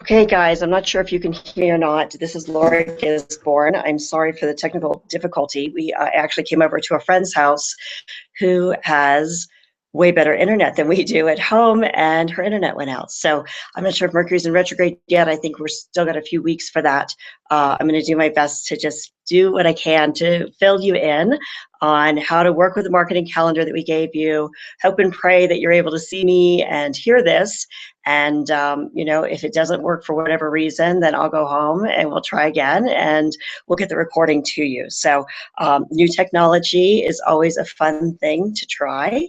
Okay, guys, I'm not sure if you can hear me or not. This is Laura Gisborne. I'm sorry for the technical difficulty. We actually came over to a friend's house who has way better internet than we do at home, and her internet went out. So I'm not sure if Mercury's in retrograde yet. I think we're still got a few weeks for that. I'm going to do my best to just do what I can to fill you in on how to work with the marketing calendar that we gave you. Hope and pray that you're able to see me and hear this. And if it doesn't work for whatever reason, then I'll go home and we'll try again, and we'll get the recording to you. So new technology is always a fun thing to try,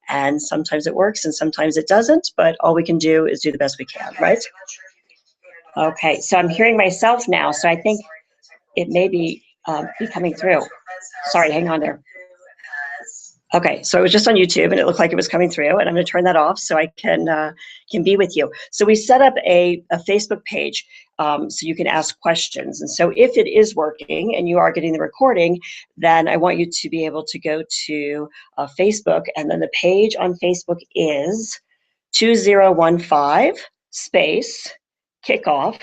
and sometimes it works and sometimes it doesn't, but all we can do is do the best we can, right? Okay, so I'm hearing myself now, so I think it may be coming through. Sorry, hang on there. Okay, so it was just on YouTube and it looked like it was coming through, and I'm going to turn that off so I can be with you. So we set up a Facebook page so you can ask questions. And so if it is working and you are getting the recording, then I want you to be able to go to Facebook, and then the page on Facebook is 2015 space kickoff,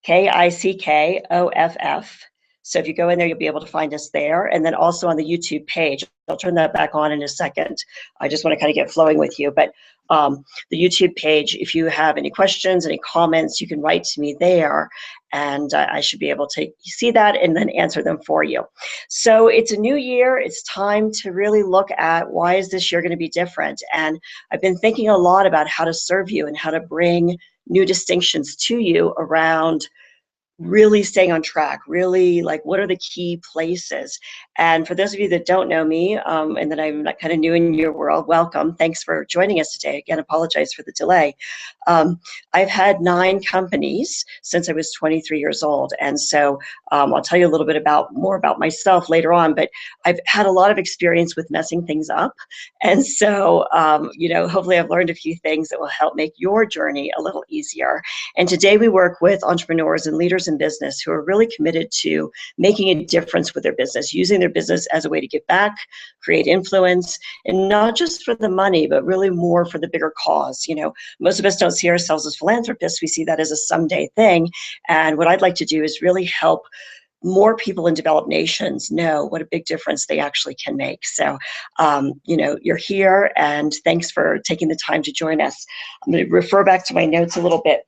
KICKOFF. So if you go in there, you'll be able to find us there. And then also on the YouTube page, I'll turn that back on in a second. I just want to kind of get flowing with you. But the YouTube page, if you have any questions, any comments, you can write to me there, and I should be able to see that and then answer them for you. So it's a new year. It's time to really look at, why is this year going to be different? And I've been thinking a lot about how to serve you and how to bring new distinctions to you around really staying on track, really like what are the key places. And for those of you that don't know me and that I'm not kind of new in your world, welcome. Thanks for joining us today. Again, apologize for the delay. I've had 9 companies since I was 23 years old. And so I'll tell you a little bit more about myself later on, but I've had a lot of experience with messing things up. And so, hopefully I've learned a few things that will help make your journey a little easier. And today we work with entrepreneurs and leaders in business who are really committed to making a difference with their business, using their business as a way to give back, create influence, and not just for the money, but really more for the bigger cause. Most of us don't see ourselves as philanthropists. We see that as a someday thing. And what I'd like to do is really help more people in developed nations know what a big difference they actually can make. So, you're here, and thanks for taking the time to join us. I'm going to refer back to my notes a little bit.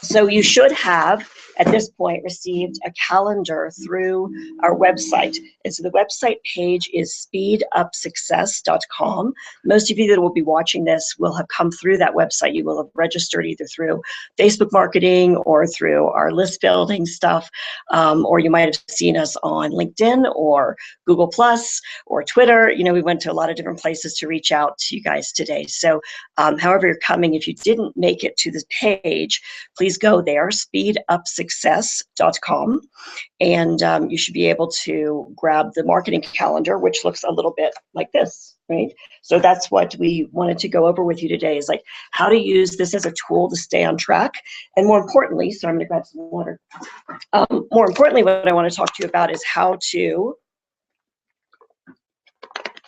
So you should have, at this point, received a calendar through our website. And so the website page is speedupsuccess.com. Most of you that will be watching this will have come through that website. You will have registered either through Facebook marketing or through our list building stuff, or you might have seen us on LinkedIn or Google Plus or Twitter. We went to a lot of different places to reach out to you guys today. So however you're coming, if you didn't make it to this page, please go there, speedupsuccess.com, and you should be able to grab the marketing calendar, which looks a little bit like this, right? So that's what we wanted to go over with you today, is like how to use this as a tool to stay on track. And more importantly, so I'm going to grab some water. More importantly, what I want to talk to you about is how to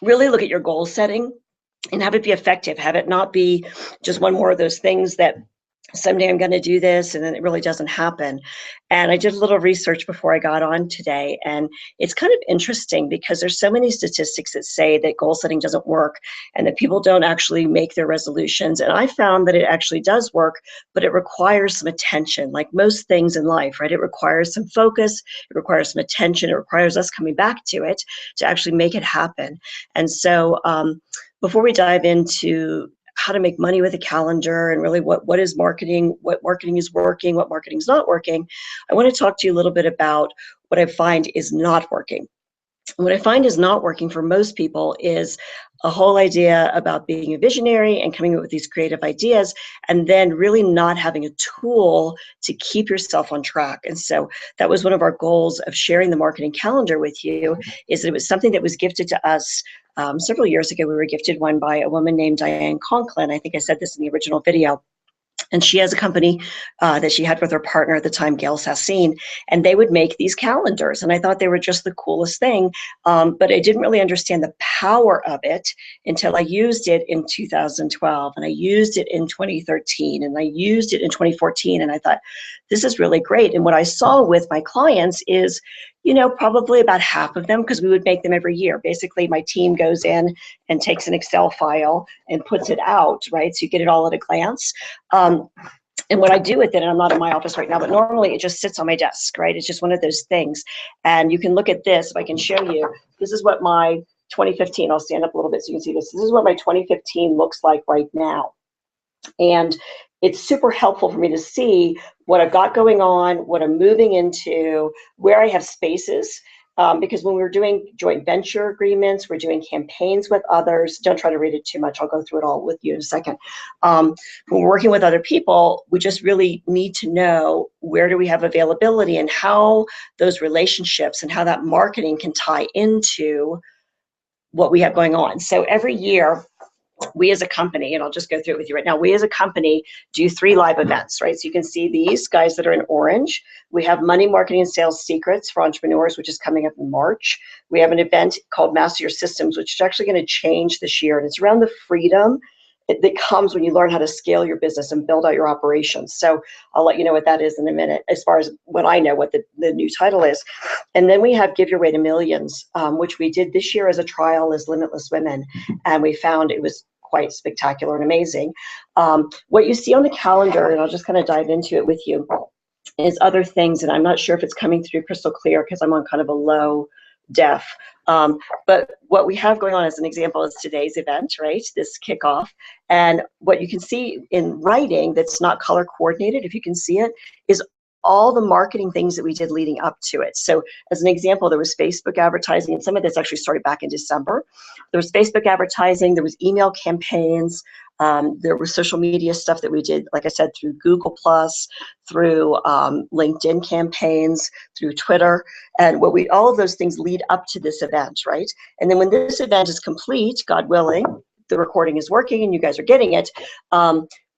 really look at your goal setting and have it be effective, have it not be just one more of those things that someday I'm going to do this, and then it really doesn't happen. And I did a little research before I got on today, and it's kind of interesting because there's so many statistics that say that goal setting doesn't work and that people don't actually make their resolutions. And I found that it actually does work, but it requires some attention, like most things in life, right? It requires some focus, it requires some attention, it requires us coming back to it to actually make it happen. And so before we dive into how to make money with a calendar and really what is marketing, what marketing is working, what marketing is not working, I want to talk to you a little bit about what I find is not working. And what I find is not working for most people is a whole idea about being a visionary and coming up with these creative ideas, and then really not having a tool to keep yourself on track. And so that was one of our goals of sharing the marketing calendar with you, is that it was something that was gifted to us several years ago. We were gifted one by a woman named Diane Conklin. I think I said this in the original video. And she has a company that she had with her partner at the time, Gail Sassine, and they would make these calendars. And I thought they were just the coolest thing, but I didn't really understand the power of it until I used it in 2012, and I used it in 2013, and I used it in 2014, and I thought, this is really great. And what I saw with my clients is, you know, probably about half of them, because we would make them every year. Basically, my team goes in and takes an Excel file and puts it out, right? So you get it all at a glance. And what I do with it, and I'm not in my office right now, but normally it just sits on my desk, right? It's just one of those things. And you can look at this, if I can show you, this is what my 2015, I'll stand up a little bit so you can see this. This is what my 2015 looks like right now. And it's super helpful for me to see what I've got going on, what I'm moving into, where I have spaces. Because when we're doing joint venture agreements, we're doing campaigns with others. Don't try to read it too much. I'll go through it all with you in a second. When we're working with other people, we just really need to know where do we have availability and how those relationships and how that marketing can tie into what we have going on. So every year, we as a company, and I'll just go through it with you right now, we as a company do 3 live events, right? So you can see these guys that are in orange. We have Money, Marketing, and Sales Secrets for Entrepreneurs, which is coming up in March. We have an event called Master Your Systems, which is actually going to change this year, and it's around the freedom that comes when you learn how to scale your business and build out your operations. So I'll let you know what that is in a minute, as far as what I know what the new title is. And then we have Give Your Way to Millions, which we did this year as a trial as Limitless Women, and we found it was quite spectacular and amazing. What you see on the calendar, and I'll just kind of dive into it with you, is other things, and I'm not sure if it's coming through crystal clear because I'm on kind of a low def. But what we have going on as an example is today's event, right? This kickoff. And what you can see in writing that's not color coordinated, if you can see it, is all the marketing things that we did leading up to it. So as an example, there was Facebook advertising, and some of this actually started back in December. There was Facebook advertising, there was email campaigns, there was social media stuff that we did, like I said, through Google+, through LinkedIn campaigns, through Twitter, and all of those things lead up to this event, right? And then when this event is complete, God willing, the recording is working and you guys are getting it,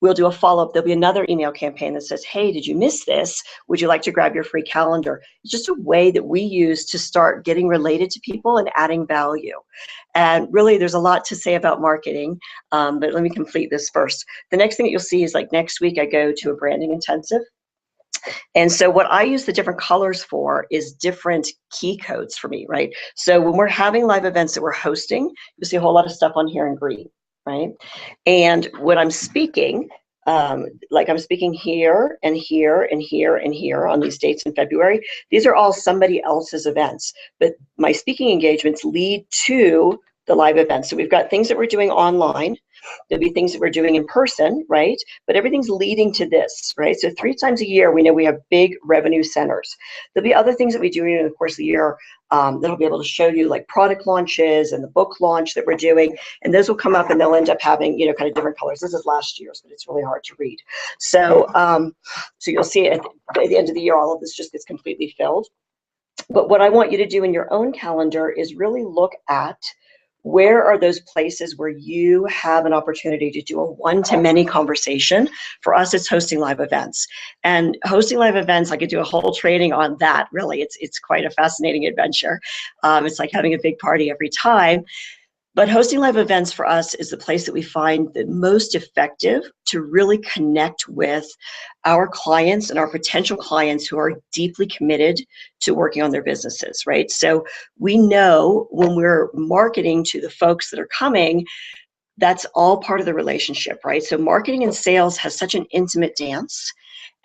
we'll do a follow-up. There'll be another email campaign that says, hey, did you miss this? Would you like to grab your free calendar? It's just a way that we use to start getting related to people and adding value. And really, there's a lot to say about marketing, but let me complete this first. The next thing that you'll see is, like, next week I go to a branding intensive. And so what I use the different colors for is different key codes for me, right? So when we're having live events that we're hosting, you'll see a whole lot of stuff on here in green, right? And when I'm speaking, like I'm speaking here and here and here and here on these dates in February, these are all somebody else's events, but my speaking engagements lead to the live events. So we've got things that we're doing online. There'll be things that we're doing in person, right? But everything's leading to this, right? So 3 times a year, we know we have big revenue centers. There'll be other things that we do in the course of the year that'll be able to show you, like product launches and the book launch that we're doing. And those will come up and they'll end up having, you know, kind of different colors. This is last year's, but it's really hard to read. So, so you'll see at the end of the year, all of this just gets completely filled. But what I want you to do in your own calendar is really look at where are those places where you have an opportunity to do a one-to-many conversation. For us, it's hosting live events. And hosting live events, I could do a whole training on that, really. It's quite a fascinating adventure. It's like having a big party every time. But hosting live events for us is the place that we find the most effective to really connect with our clients and our potential clients who are deeply committed to working on their businesses, right? So we know when we're marketing to the folks that are coming, that's all part of the relationship, right? So marketing and sales has such an intimate dance,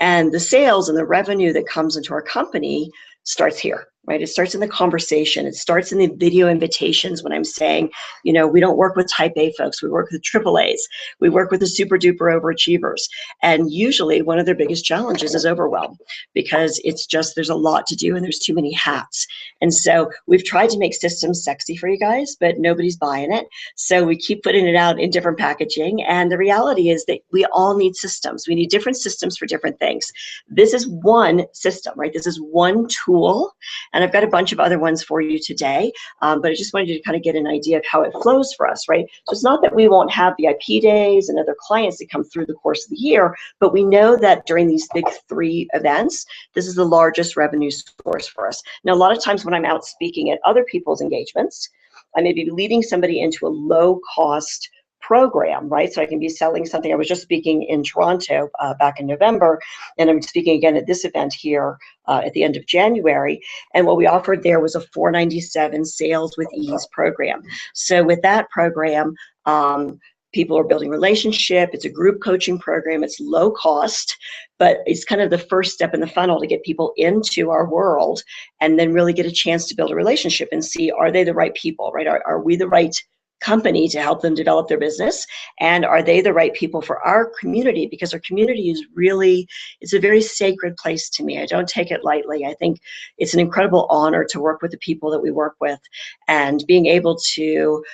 and the sales and the revenue that comes into our company starts here, right? It starts in the conversation. It starts in the video invitations when I'm saying, you know, we don't work with type A folks. We work with AAAs. We work with the super duper overachievers. And usually one of their biggest challenges is overwhelm, because it's just, there's a lot to do and there's too many hats. And so we've tried to make systems sexy for you guys, but nobody's buying it. So we keep putting it out in different packaging. And the reality is that we all need systems. We need different systems for different things. This is one system, right? This is one tool. And I've got a bunch of other ones for you today, but I just wanted you to kind of get an idea of how it flows for us, right? So it's not that we won't have VIP days and other clients that come through the course of the year, but we know that during these big 3 events, this is the largest revenue source for us. Now, a lot of times when I'm out speaking at other people's engagements, I may be leading somebody into a low-cost program, right? So I can be selling something. I was just speaking in Toronto back in November, and I'm speaking again at this event here at the end of January. And what we offered there was a $497 Sales with Ease program. So with that program, people are building relationship. It's a group coaching program. It's low cost, but it's kind of the first step in the funnel to get people into our world and then really get a chance to build a relationship and see, are they the right people, right? Are we the right company to help them develop their business, and are they the right people for our community? Because our community is really, it's a very sacred place to me. I don't take it lightly. I think it's an incredible honor to work with the people that we work with, and being able to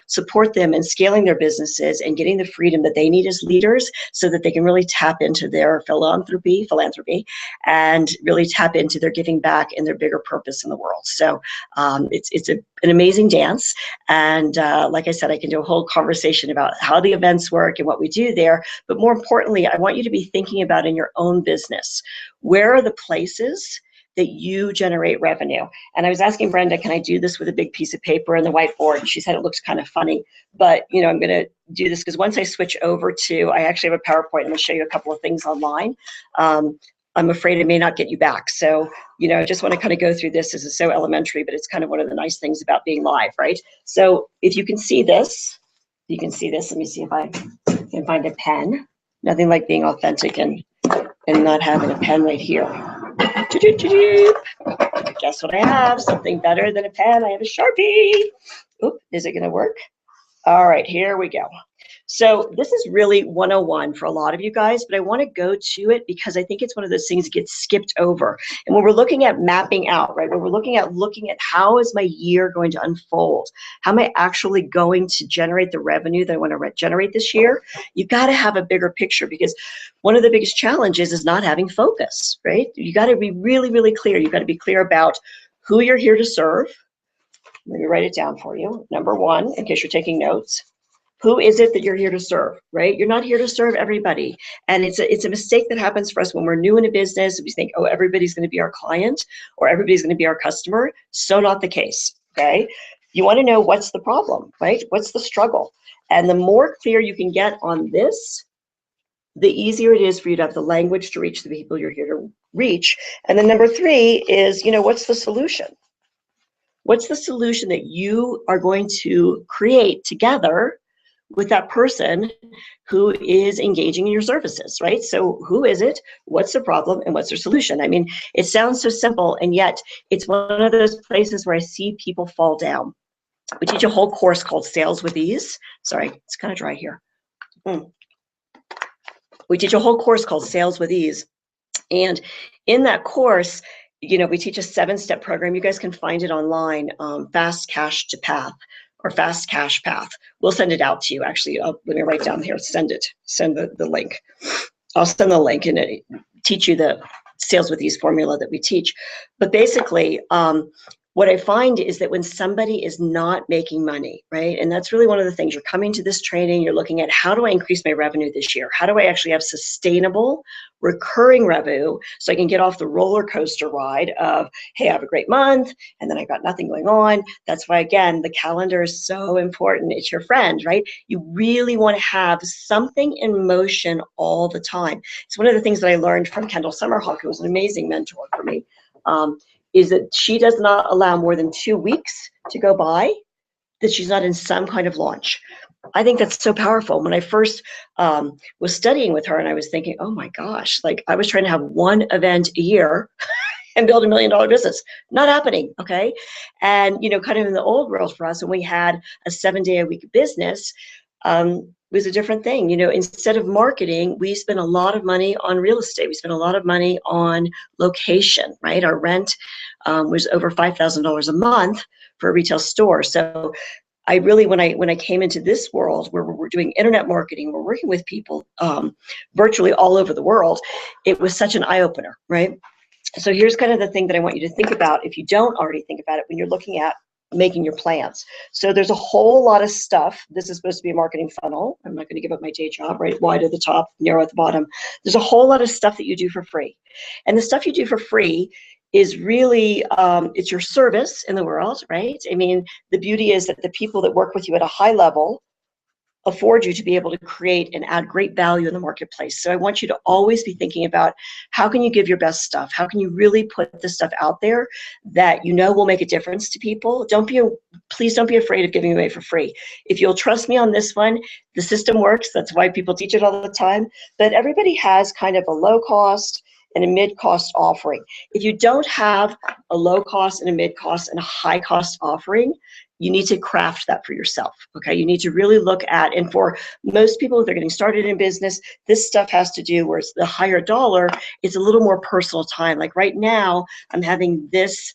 support them in scaling their businesses and getting the freedom that they need as leaders so that they can really tap into their philanthropy, and really tap into their giving back and their bigger purpose in the world. So it's an amazing dance. And like I said, I can do a whole conversation about how the events work and what we do there. But more importantly, I want you to be thinking about in your own business, where are the places that you generate revenue? And I was asking Brenda, can I do this with a big piece of paper and the whiteboard? And she said it looks kind of funny, but you know, I'm going to do this because once I switch over to, I actually have a PowerPoint. I'm going to show you a couple of things online. I'm afraid it may not get you back. So, you know, I just want to kind of go through this. This is so elementary, but it's kind of one of the nice things about being live, right? So if you can see this, you can see this. Let me see if I can find a pen. Nothing like being authentic and not having a pen right here. Guess what I have? Something better than a pen. I have a Sharpie. Oop, is it going to work? All right, here we go. So this is really 101 for a lot of you guys, but I want to go to it because I think it's one of those things that gets skipped over. And when we're looking at mapping out, right, when we're looking at how is my year going to unfold? How am I actually going to generate the revenue that I want to generate this year? You got to have a bigger picture, because one of the biggest challenges is not having focus, right? You got to be really, really clear. You got to be clear about who you're here to serve. Let me write it down for you. Number 1, in case you're taking notes. Who is it that you're here to serve, right? You're not here to serve everybody. And it's a mistake that happens for us when we're new in a business. We think, oh, everybody's going to be our client or everybody's going to be our customer. So not the case, okay? You want to know what's the problem, right? What's the struggle? And the more clear you can get on this, the easier it is for you to have the language to reach the people you're here to reach. And then number 3 is, you know, what's the solution? What's the solution that you are going to create together with that person who is engaging in your services, right? So who is it? What's the problem? And what's their solution? I mean, it sounds so simple, and yet it's one of those places where I see people fall down. We teach a whole course called Sales with Ease. Sorry, it's kind of dry here. We teach a whole course called Sales with Ease. And in that course, you know, we teach a 7-step program. You guys can find it online, Fast Cash to Path, or Fast Cash Path. We'll send it out to you. Actually, let me write down here, send the link. I'll send the link and teach you the Sales with Ease formula that we teach. But basically, what I find is that when somebody is not making money, right? And that's really one of the things. You're coming to this training, you're looking at, how do I increase my revenue this year? How do I actually have sustainable, recurring revenue so I can get off the roller coaster ride of, hey, I have a great month, and then I got nothing going on. That's why, again, the calendar is so important. It's your friend, right? You really want to have something in motion all the time. It's one of the things that I learned from Kendall Summerhawk, who was an amazing mentor for me. Is that she does not allow more than 2 weeks to go by that she's not in some kind of launch. I think that's so powerful. When I first was studying with her, and I was thinking, oh my gosh, like I was trying to have one event a year and build $1 million business. Not happening, okay? And, you know, kind of in the old world for us, when we had a 7-day-a-week business, was a different thing. You know, instead of marketing, we spent a lot of money on real estate. We spent a lot of money on location, right? Our rent was over $5,000 a month for a retail store. So I really, when I came into this world where we're doing internet marketing, we're working with people virtually all over the world, it was such an eye-opener, right? So here's kind of the thing that I want you to think about if you don't already think about it when you're looking at making your plans. So there's a whole lot of stuff. This is supposed to be a marketing funnel. I'm not going to give up my day job, right? Wide at the top, narrow at the bottom. There's a whole lot of stuff that you do for free. And the stuff you do for free is really, it's your service in the world, right? I mean, the beauty is that the people that work with you at a high level afford you to be able to create and add great value in the marketplace. So I want you to always be thinking about how can you give your best stuff? How can you really put the stuff out there that you know will make a difference to people? Please don't be afraid of giving away for free. If you'll trust me on this one, the system works. That's why people teach it all the time. But everybody has kind of a low cost and a mid-cost offering. If you don't have a low cost and a mid-cost and a high cost offering, you need to craft that for yourself, okay? You need to really look at, and for most people, if they're getting started in business, this stuff has to do where it's the higher dollar, it's a little more personal time. Like right now, I'm having this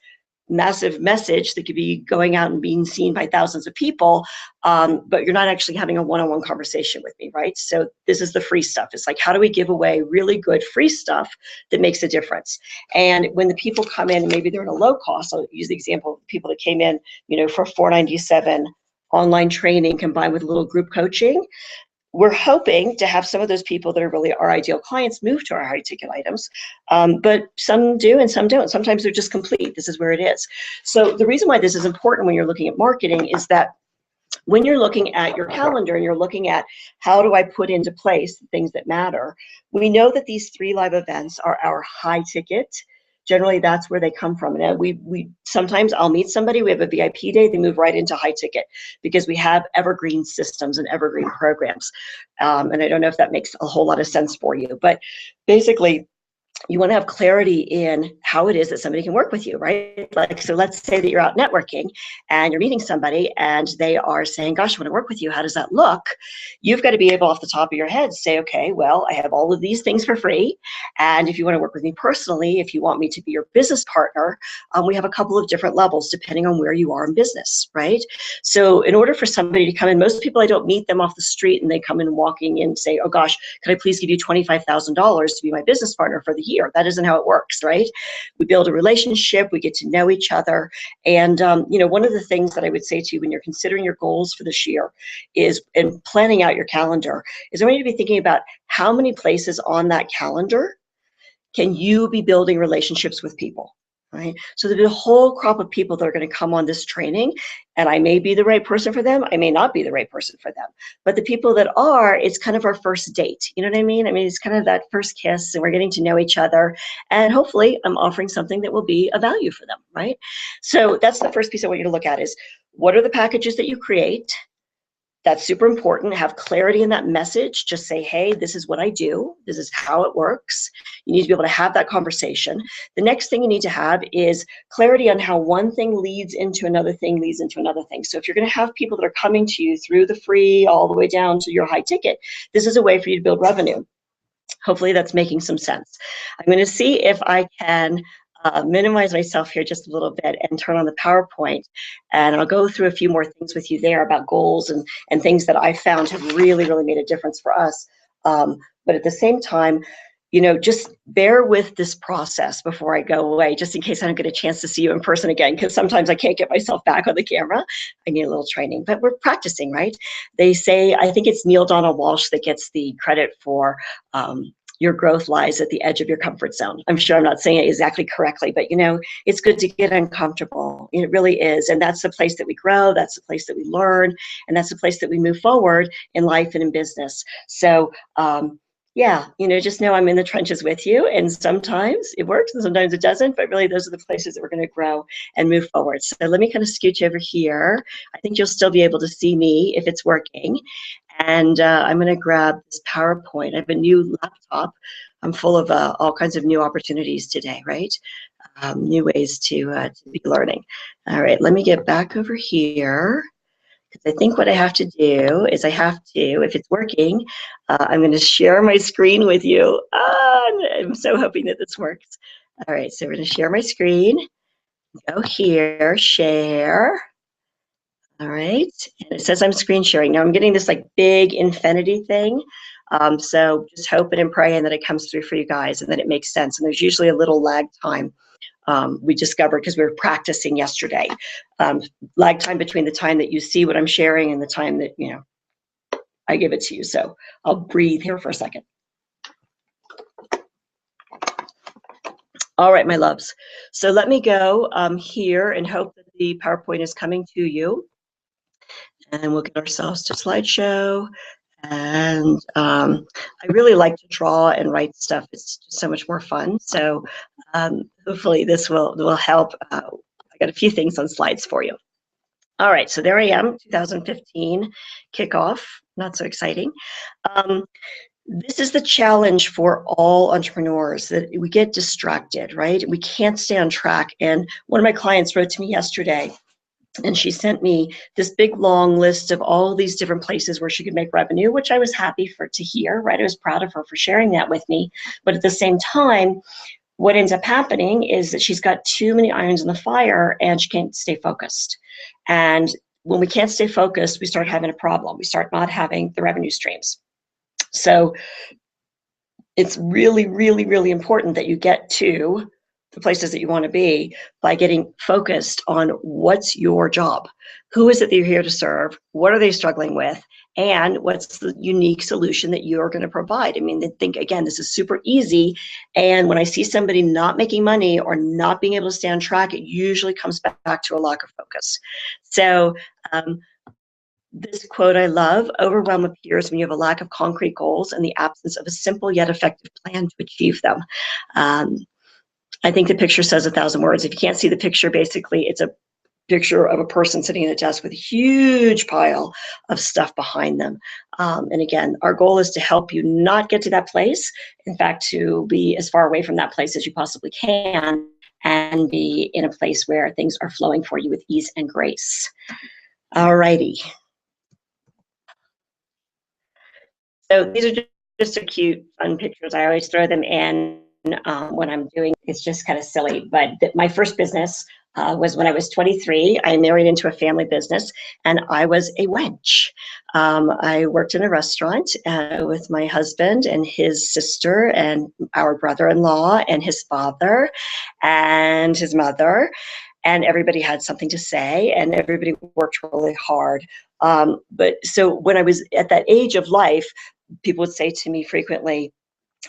massive message that could be going out and being seen by thousands of people, but you're not actually having a one-on-one conversation with me, right? So this is the free stuff. It's like, how do we give away really good free stuff that makes a difference? And when the people come in, and maybe they're in a low cost, I'll use the example of people that came in, you know, for $497 online training combined with a little group coaching. We're hoping to have some of those people that are really our ideal clients move to our high ticket items, but some do and some don't. Sometimes they're just complete. This is where it is. So the reason why this is important when you're looking at marketing is that when you're looking at your calendar and you're looking at how do I put into place the things that matter, we know that these 3 live events are our high ticket. Generally, that's where they come from. And we sometimes I'll meet somebody, we have a VIP day, they move right into high ticket because we have evergreen systems and evergreen programs. And I don't know if that makes a whole lot of sense for you, but basically, you want to have clarity in how it is that somebody can work with you, right? Like, so let's say that you're out networking and you're meeting somebody and they are saying, gosh, I want to work with you. How does that look? You've got to be able off the top of your head say, okay, well, I have all of these things for free. And if you want to work with me personally, if you want me to be your business partner, we have a couple of different levels depending on where you are in business, right? So in order for somebody to come in, most people, I don't meet them off the street and they come in walking in and say, oh gosh, could I please give you $25,000 to be my business partner for the year? That isn't how it works, right? We build a relationship, we get to know each other. And, you know, one of the things that I would say to you when you're considering your goals for this year is, and planning out your calendar, is I want you to be thinking about how many places on that calendar can you be building relationships with people, right? So there's a whole crop of people that are going to come on this training, and I may be the right person for them. I may not be the right person for them. But the people that are, it's kind of our first date. You know what I mean? I mean, it's kind of that first kiss, and we're getting to know each other. And hopefully I'm offering something that will be a value for them, right? So that's the first piece I want you to look at is, what are the packages that you create? That's super important. Have clarity in that message. Just say, hey, this is what I do. This is how it works. You need to be able to have that conversation. The next thing you need to have is clarity on how one thing leads into another thing, leads into another thing. So if you're going to have people that are coming to you through the free all the way down to your high ticket, this is a way for you to build revenue. Hopefully that's making some sense. I'm going to see if I can minimize myself here just a little bit and turn on the PowerPoint, and I'll go through a few more things with you there about goals and things that I found have really, really made a difference for us. But at the same time, you know, just bear with this process before I go away, just in case I don't get a chance to see you in person again, because sometimes I can't get myself back on the camera. I need a little training, but we're practicing, right? They say, I think it's Neil Donald Walsh that gets the credit for your growth lies at the edge of your comfort zone. I'm sure I'm not saying it exactly correctly, but you know, it's good to get uncomfortable. It really is. And that's the place that we grow. That's the place that we learn. And that's the place that we move forward in life and in business. So, yeah, you know, just know I'm in the trenches with you, and sometimes it works and sometimes it doesn't, but really those are the places that we're going to grow and move forward. So let me kind of scooch over here. I think you'll still be able to see me if it's working. And I'm going to grab this PowerPoint. I have a new laptop. I'm full of all kinds of new opportunities today, right? New ways to be learning. All right, let me get back over here. I think what I have to do is I have to, if it's working, I'm going to share my screen with you. I'm so hoping that this works. All right, so we're going to share my screen. Go here, share. All right, and it says I'm screen sharing. Now I'm getting this like big infinity thing. So just hoping and praying that it comes through for you guys and that it makes sense. And there's usually a little lag time. We discovered because we were practicing yesterday. Lag time between the time that you see what I'm sharing and the time that, you know, I give it to you. So I'll breathe here for a second. All right, my loves. So let me go here and hope that the PowerPoint is coming to you. And we'll get ourselves to slideshow. And I really like to draw and write stuff. It's just so much more fun. So hopefully this will help. I got a few things on slides for you. All right, so there I am, 2015 kickoff. Not so exciting. This is the challenge for all entrepreneurs, that we get distracted, right? We can't stay on track. And one of my clients wrote to me yesterday, and she sent me this big long list of all these different places where she could make revenue, which I was happy to hear, right? I was proud of her for sharing that with me. But at the same time, what ends up happening is that she's got too many irons in the fire and she can't stay focused. And when we can't stay focused, we start having a problem. We start not having the revenue streams. So it's really, really, really important that you get to the places that you want to be by getting focused on what's your job. Who is it that you're here to serve? What are they struggling with? And what's the unique solution that you're going to provide? I mean, they think, again, this is super easy. And when I see somebody not making money or not being able to stay on track, it usually comes back to a lack of focus. So this quote I love: overwhelm appears when you have a lack of concrete goals and the absence of a simple yet effective plan to achieve them. I think the picture says 1,000 words. If you can't see the picture, basically it's a picture of a person sitting at a desk with a huge pile of stuff behind them. And again, our goal is to help you not get to that place. In fact, to be as far away from that place as you possibly can and be in a place where things are flowing for you with ease and grace. All righty. So these are just a cute, fun pictures. I always throw them in when I'm doing, it's just kind of silly. But my first business was when I was 23. I married into a family business and I was a wench. I worked in a restaurant with my husband and his sister and our brother-in-law and his father and his mother. And everybody had something to say and everybody worked really hard. But so when I was at that age of life, people would say to me frequently,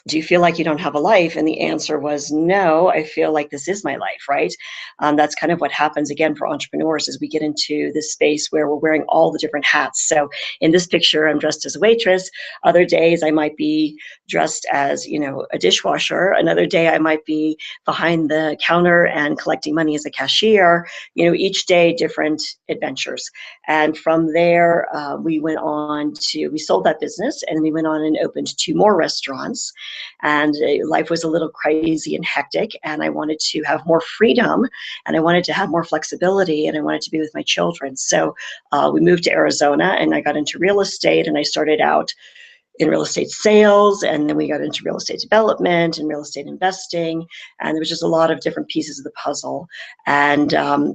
do you feel like you don't have a life? And the answer was no, I feel like this is my life, right? That's kind of what happens again for entrepreneurs as we get into this space where we're wearing all the different hats. So in this picture, I'm dressed as a waitress. Other days I might be dressed as, you know, a dishwasher. Another day I might be behind the counter and collecting money as a cashier. You know, each day different adventures. And from there, we sold that business and we went on and opened 2 more restaurants. And life was a little crazy and hectic, and I wanted to have more freedom and I wanted to have more flexibility and I wanted to be with my children. So we moved to Arizona and I got into real estate, and I started out in real estate sales, and then we got into real estate development and real estate investing, and there was just a lot of different pieces of the puzzle. And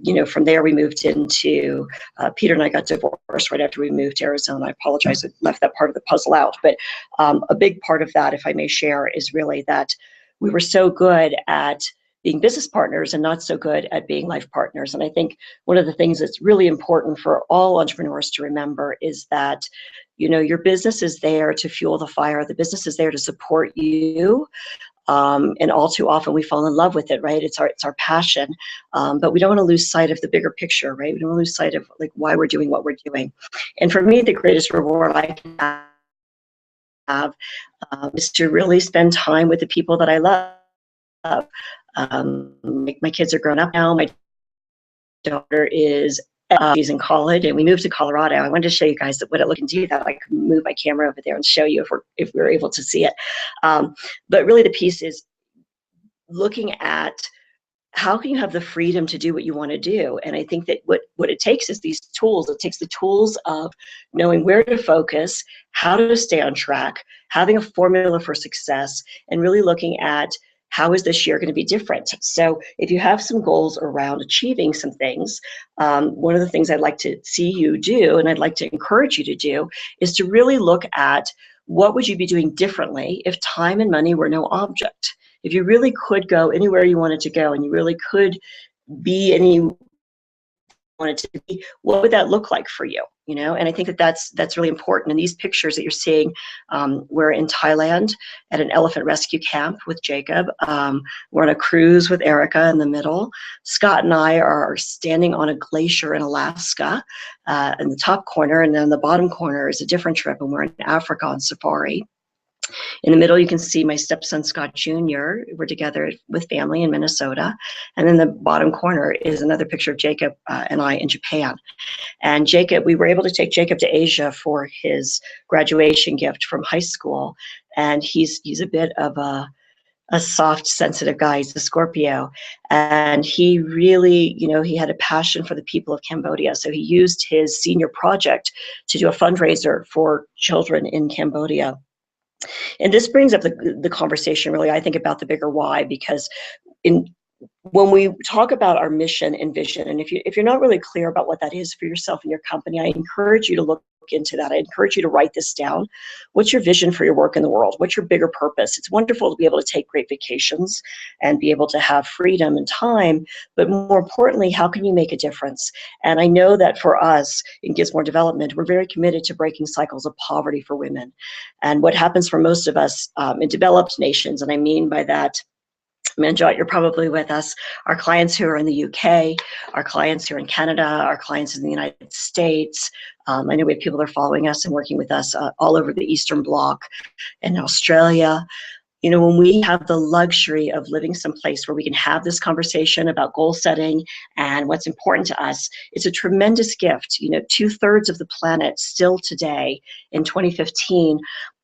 you know, from there we moved into Peter and I got divorced right after we moved to Arizona. I apologize, I left that part of the puzzle out, but a big part of that, if I may share, is really that we were so good at being business partners and not so good at being life partners. And I think one of the things that's really important for all entrepreneurs to remember is that, you know, your business is there to fuel the fire. The business is there to support you. And all too often we fall in love with it, right? It's our passion, but we don't want to lose sight of the bigger picture, right? We don't want to lose sight of like why we're doing what we're doing. And for me, the greatest reward I can have is to really spend time with the people that I love. My kids are grown up now. My daughter is she's in college, and we moved to Colorado. I wanted to show you guys what it looked and do that. I could move my camera over there and show you if we're able to see it. But really, the piece is looking at how can you have the freedom to do what you want to do. And I think that what it takes is these tools. It takes the tools of knowing where to focus, how to stay on track, having a formula for success, and really looking at how is this year going to be different? So if you have some goals around achieving some things, one of the things I'd like to see you do, and I'd like to encourage you to do, is to really look at what would you be doing differently if time and money were no object? If you really could go anywhere you wanted to go and you really could be any wanted to be, what would that look like for you? You know, and I think that that's really important. And these pictures that you're seeing, we're in Thailand at an elephant rescue camp with Jacob. We're on a cruise with Erica in the middle. Scott and I are standing on a glacier in Alaska in the top corner, and then the bottom corner is a different trip, and we're in Africa on safari. In the middle, you can see my stepson, Scott Jr. We're together with family in Minnesota. And in the bottom corner is another picture of Jacob and I in Japan. And Jacob, we were able to take Jacob to Asia for his graduation gift from high school. And he's a bit of a soft, sensitive guy. He's a Scorpio. And he really, you know, he had a passion for the people of Cambodia. So he used his senior project to do a fundraiser for children in Cambodia. And this brings up the conversation, really, I think, about the bigger why, because when we talk about our mission and vision, and if you're not really clear about what that is for yourself and your company, I encourage you to look into that. I encourage you to write this down. What's your vision for your work in the world? What's your bigger purpose? It's wonderful to be able to take great vacations and be able to have freedom and time, but more importantly, how can you make a difference? And I know that for us in Gizmore Development, we're very committed to breaking cycles of poverty for women. And what happens for most of us in developed nations, and I mean by that, Manjot, you're probably with us, our clients who are in the UK, our clients who are in Canada, our clients in the United States. I know we have people that are following us and working with us all over the Eastern Bloc and Australia. You know, when we have the luxury of living someplace where we can have this conversation about goal setting and what's important to us, it's a tremendous gift. You know, 2/3 of the planet still today in 2015,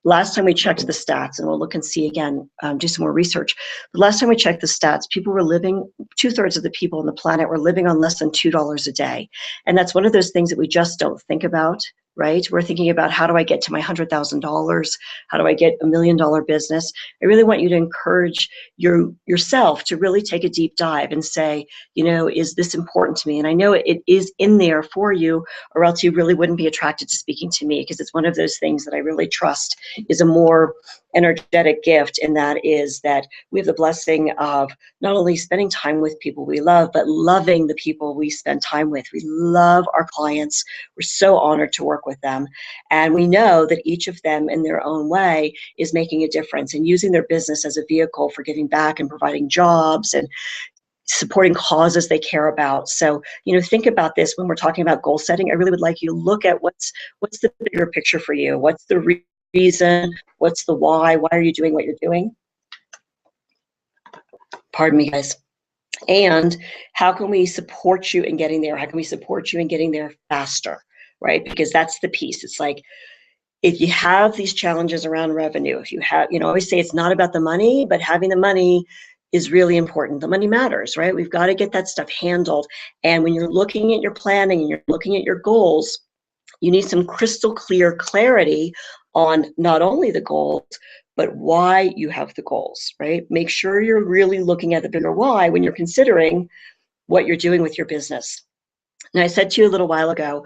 last time we checked the stats, and we'll look and see again, do some more research. The last time we checked the stats, people were living, 2/3 of the people on the planet were living on less than $2 a day. And that's one of those things that we just don't think about, right? We're thinking about, how do I get to my $100,000? How do I get $1 million business? I really want you to encourage yourself to really take a deep dive and say, you know, is this important to me? And I know it is in there for you, or else you really wouldn't be attracted to speaking to me, because it's one of those things that I really trust is a more energetic gift, and that is that we have the blessing of not only spending time with people we love, but loving the people we spend time with. We love our clients. We're so honored to work with them. And we know that each of them in their own way is making a difference and using their business as a vehicle for giving back and providing jobs and supporting causes they care about. So, you know, think about this when we're talking about goal setting. I really would like you to look at what's the bigger picture for you. What's the reason? What's the why? Why are you doing what you're doing? Pardon me, guys. And how can we support you in getting there? How can we support you in getting there faster, right? Because that's the piece. It's like, if you have these challenges around revenue, if you have, you know, I always say it's not about the money, but having the money is really important. The money matters, right? We've got to get that stuff handled. And when you're looking at your planning and you're looking at your goals, you need some crystal clear clarity on not only the goals, but why you have the goals, right? Make sure you're really looking at the bigger why when you're considering what you're doing with your business. And I said to you a little while ago,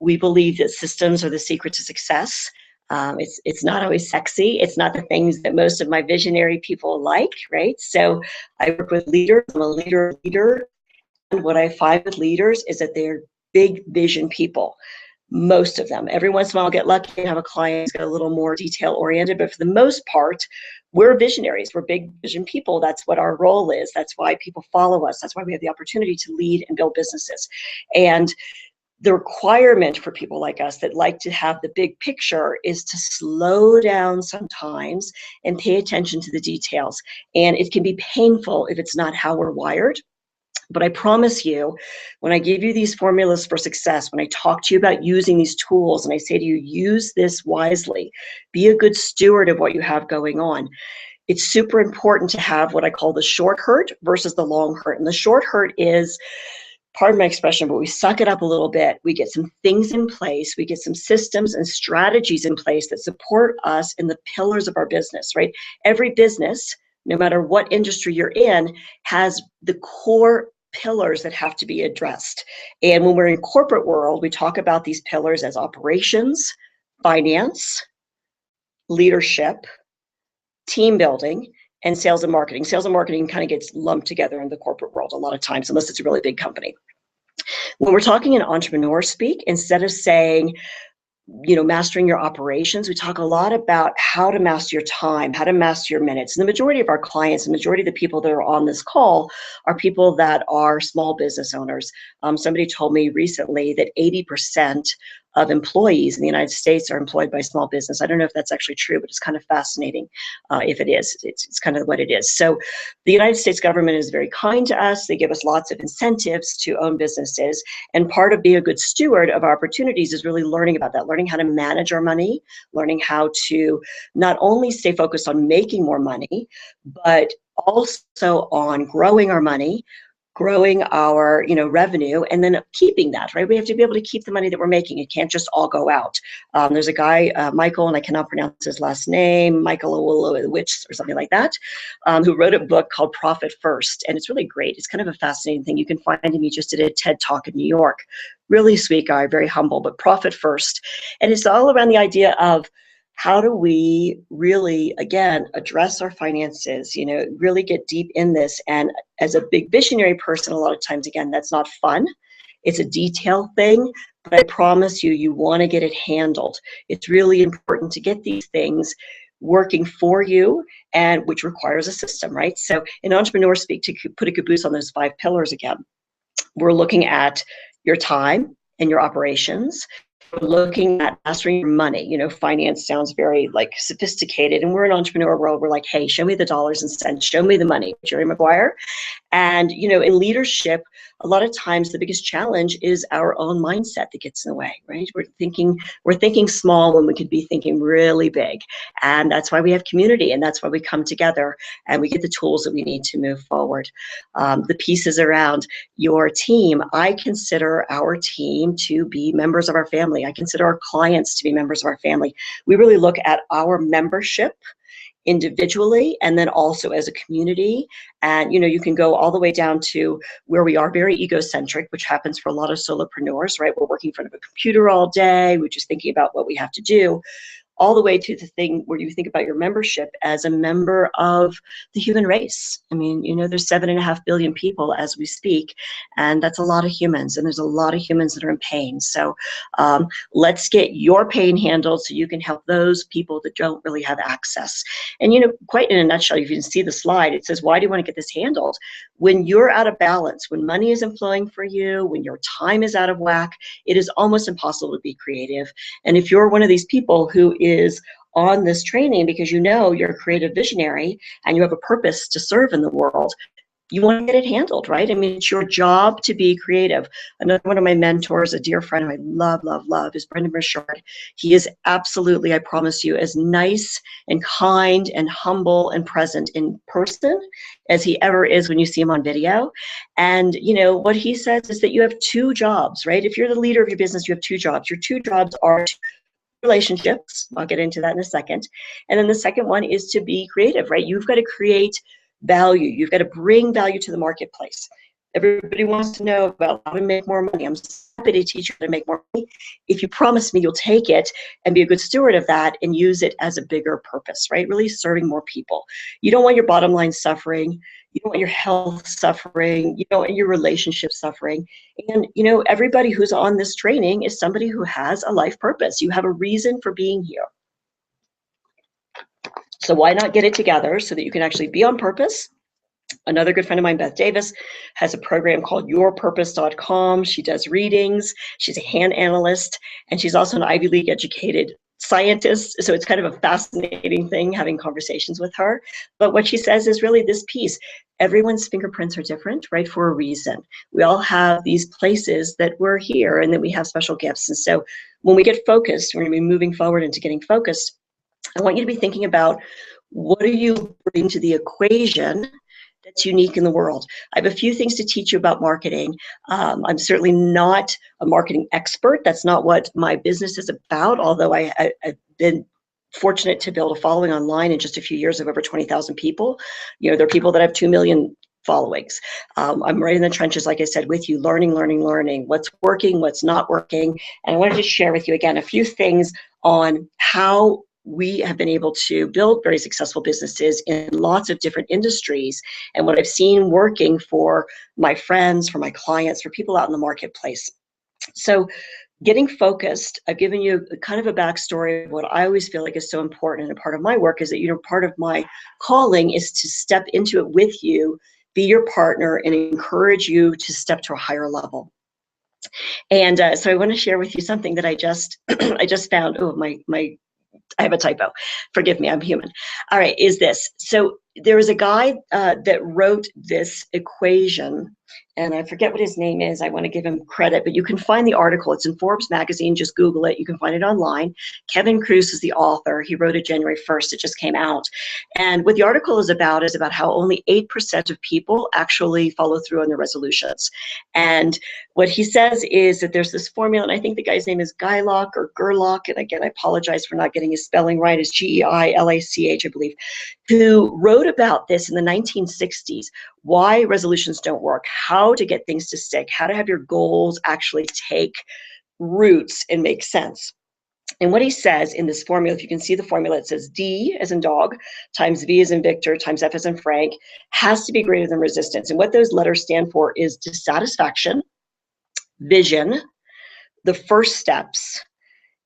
we believe that systems are the secret to success. It's not always sexy. It's not the things that most of my visionary people like, right? So I work with leaders. I'm a leader. And what I find with leaders is that they're big vision people. Most of them. Every once in a while I'll get lucky and have a client who's got a little more detail oriented, but for the most part, we're visionaries. We're big vision people. That's what our role is. That's why people follow us. That's why we have the opportunity to lead and build businesses. And the requirement for people like us that like to have the big picture is to slow down sometimes and pay attention to the details. And it can be painful if it's not how we're wired. But I promise you, when I give you these formulas for success, when I talk to you about using these tools, and I say to you, use this wisely, be a good steward of what you have going on. It's super important to have what I call the short hurt versus the long hurt. And the short hurt is, pardon my expression, but we suck it up a little bit. We get some things in place. We get some systems and strategies in place that support us in the pillars of our business, right? Every business no matter what industry you're in, has the core pillars that have to be addressed. And when we're in corporate world, we talk about these pillars as operations, finance, leadership, team building, and sales and marketing. Sales and marketing kind of gets lumped together in the corporate world a lot of times, unless it's a really big company. When we're talking in entrepreneur speak, instead of saying, mastering your operations, we talk a lot about how to master your time, how to master your minutes. And the majority of our clients, the majority of the people that are on this call are people that are small business owners. Somebody told me recently that 80% of employees in the United States are employed by small business. I don't know if that's actually true, but it's kind of fascinating if it is. It's kind of what it is. So the United States government is very kind to us. They give us lots of incentives to own businesses. And part of being a good steward of our opportunities is really learning about that, learning how to manage our money, learning how to not only stay focused on making more money, but also on growing our money, growing our revenue, and then keeping that, right? We have to be able to keep the money that we're making. It can't just all go out. There's a guy, Michael, and I cannot pronounce his last name, Michael Owolowicz or something like that, who wrote a book called Profit First. And it's really great. It's kind of a fascinating thing. You can find him. He just did a TED Talk in New York. Really sweet guy, very humble, but Profit First. And it's all around the idea of how do we really, again, address our finances, really get deep in this. And as a big visionary person, a lot of times, again, that's not fun. It's a detail thing, but I promise you, you want to get it handled. It's really important to get these things working for you, and which requires a system, right? So in entrepreneur speak, to put a caboose on those 5 pillars again, we're looking at your time and your operations. We're looking at mastering your money. Finance sounds very sophisticated, and we're an entrepreneur world. We're like, hey, show me the dollars and cents, show me the money, Jerry Maguire. And in leadership, a lot of times the biggest challenge is our own mindset that gets in the way, right? We're thinking small when we could be thinking really big. And that's why we have community, and that's why we come together and we get the tools that we need to move forward. The pieces around your team, I consider our team to be members of our family. I consider our clients to be members of our family. We really look at our membership individually and then also as a community. And you can go all the way down to where we are very egocentric, which happens for a lot of solopreneurs, right? We're working in front of a computer all day. We're just thinking about what we have to do, all the way to the thing where you think about your membership as a member of the human race. I mean, there's 7.5 billion people as we speak, and that's a lot of humans, and there's a lot of humans that are in pain. So let's get your pain handled so you can help those people that don't really have access. And, quite in a nutshell, if you can see the slide, it says, why do you want to get this handled? When you're out of balance, when money isn't flowing for you, when your time is out of whack, it is almost impossible to be creative. And if you're one of these people who is on this training because you're a creative visionary and you have a purpose to serve in the world, you want to get it handled, right? I mean, it's your job to be creative. Another one of my mentors, a dear friend who I love, love, love, is Brendan Burchard. He is absolutely, I promise you, as nice and kind and humble and present in person as he ever is when you see him on video. And, what he says is that you have 2 jobs, right? If you're the leader of your business, you have 2 jobs. Your 2 jobs are relationships. I'll get into that in a second. And then the second one is to be creative, right? You've got to create value. You've got to bring value to the marketplace. Everybody wants to know about how to make more money. I'm happy to teach you how to make more money. If you promise me you'll take it and be a good steward of that and use it as a bigger purpose, right? Really serving more people. You don't want your bottom line suffering. You don't want your health suffering. You don't want your relationship suffering. And, everybody who's on this training is somebody who has a life purpose. You have a reason for being here. So why not get it together so that you can actually be on purpose? Another good friend of mine, Beth Davis, has a program called yourpurpose.com. She does readings. She's a hand analyst, and she's also an Ivy League educated scientist. So it's kind of a fascinating thing having conversations with her. But what she says is really this piece. Everyone's fingerprints are different, right, for a reason. We all have these places that we're here and that we have special gifts. And so when we get focused, we're going to be moving forward into getting focused. I want you to be thinking about, what do you bring to the equation that's unique in the world? I have a few things to teach you about marketing. I'm certainly not a marketing expert. That's not what my business is about, although I've been fortunate to build a following online in just a few years of over 20,000 people. You know, there are people that have 2 million followings. I'm right in the trenches, like I said, with you, learning, what's working, what's not working. And I wanted to share with you again a few things on how we have been able to build very successful businesses in lots of different industries, and what I've seen working for my friends, for my clients, for people out in the marketplace. So getting focused, I've given you kind of a backstory of what I always feel like is so important, and a part of my work is that, you know, part of my calling is to step into it with you, be your partner, and encourage you to step to a higher level. And so I want to share with you something that I just I just found. Oh, I have a typo. Forgive me, I'm human. All right, is this. So there was a guy that wrote this equation, and I forget what his name is. I want to give him credit, but you can find the article. It's in Forbes magazine. Just Google it. You can find it online. Kevin Kruse is the author. He wrote it January 1st. It just came out. And what the article is about how only 8% of people actually follow through on their resolutions. And what he says is that there's this formula, and I think the guy's name is Guylock or Gerlach, and again, I apologize for not getting his spelling right. It's Geilach, I believe, who wrote about this in the 1960s, why resolutions don't work, how to get things to stick, how to have your goals actually take roots and make sense. And what he says in this formula, if you can see the formula, it says D as in dog times V as in Victor times F as in Frank has to be greater than resistance. And what those letters stand for is dissatisfaction, vision, the first steps,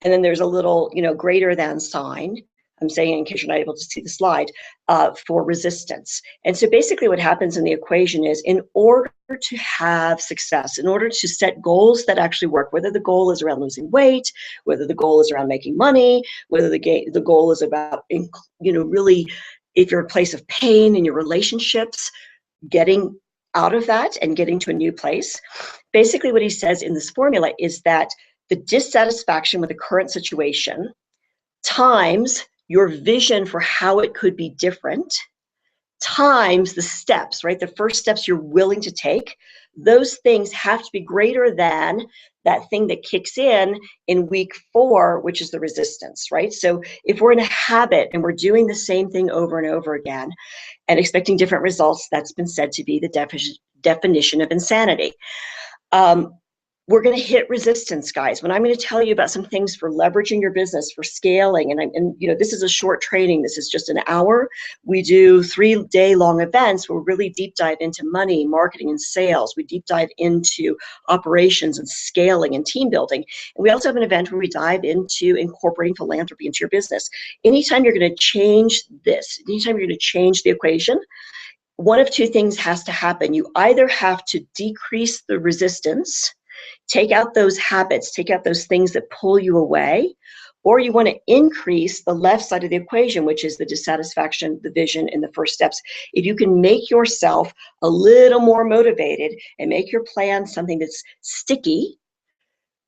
and then there's a little, you know, greater than sign. I'm saying in case you're not able to see the slide, for resistance. And so basically what happens in the equation is, in order to have success, in order to set goals that actually work, whether the goal is around losing weight, whether the goal is around making money, whether the goal is about, you know, really, if you're a place of pain in your relationships, getting out of that and getting to a new place. Basically what he says in this formula is that the dissatisfaction with the current situation times your vision for how it could be different, times the steps, right? The first steps you're willing to take, those things have to be greater than that thing that kicks in week 4, which is the resistance, right? So if we're in a habit and we're doing the same thing over and over again and expecting different results, that's been said to be the definition of insanity. We're going to hit resistance, guys. When I'm going to tell you about some things for leveraging your business, for scaling, and you know, this is a short training. This is just an hour. We do 3-day-long events where we really deep dive into money, marketing, and sales. We deep dive into operations and scaling and team building. And we also have an event where we dive into incorporating philanthropy into your business. Anytime you're going to change this, anytime you're going to change the equation, one of two things has to happen. You either have to decrease the resistance, take out those habits, take out those things that pull you away, or you want to increase the left side of the equation, which is the dissatisfaction, the vision, and the first steps. If you can make yourself a little more motivated and make your plan something that's sticky,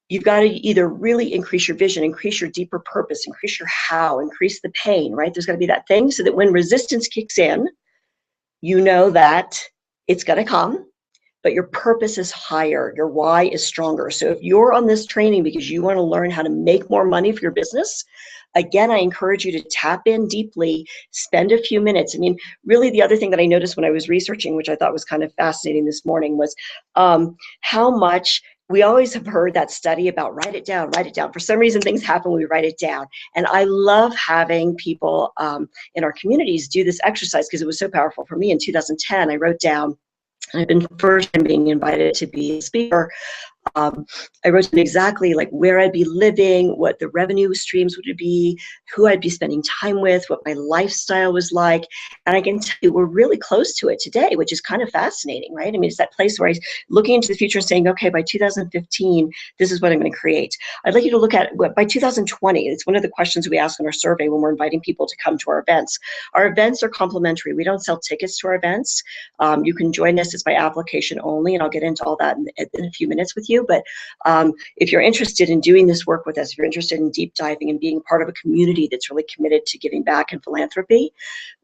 you've got to either really increase your vision, increase your deeper purpose, increase your how, increase the pain, right? There's got to be that thing so that when resistance kicks in, you know that it's going to come, but your purpose is higher, your why is stronger. So if you're on this training because you want to learn how to make more money for your business, again, I encourage you to tap in deeply, spend a few minutes. I mean, really the other thing that I noticed when I was researching, which I thought was kind of fascinating this morning, was how much we always have heard that study about write it down, write it down. For some reason, things happen when we write it down. And I love having people in our communities do this exercise because it was so powerful for me. In 2010, I wrote down, I've been first time being invited to be a speaker. I wrote down exactly like where I'd be living, what the revenue streams would be, who I'd be spending time with, what my lifestyle was like. And I can tell you we're really close to it today, which is kind of fascinating, right? I mean, it's that place where I'm looking into the future and saying, okay, by 2015, this is what I'm going to create. I'd like you to look at by 2020. It's one of the questions we ask in our survey when we're inviting people to come to our events. Our events are complimentary. We don't sell tickets to our events. You can join us. It's by application only, and I'll get into all that in a few minutes with you. But if you're interested in doing this work with us, if you're interested in deep diving and being part of a community that's really committed to giving back and philanthropy,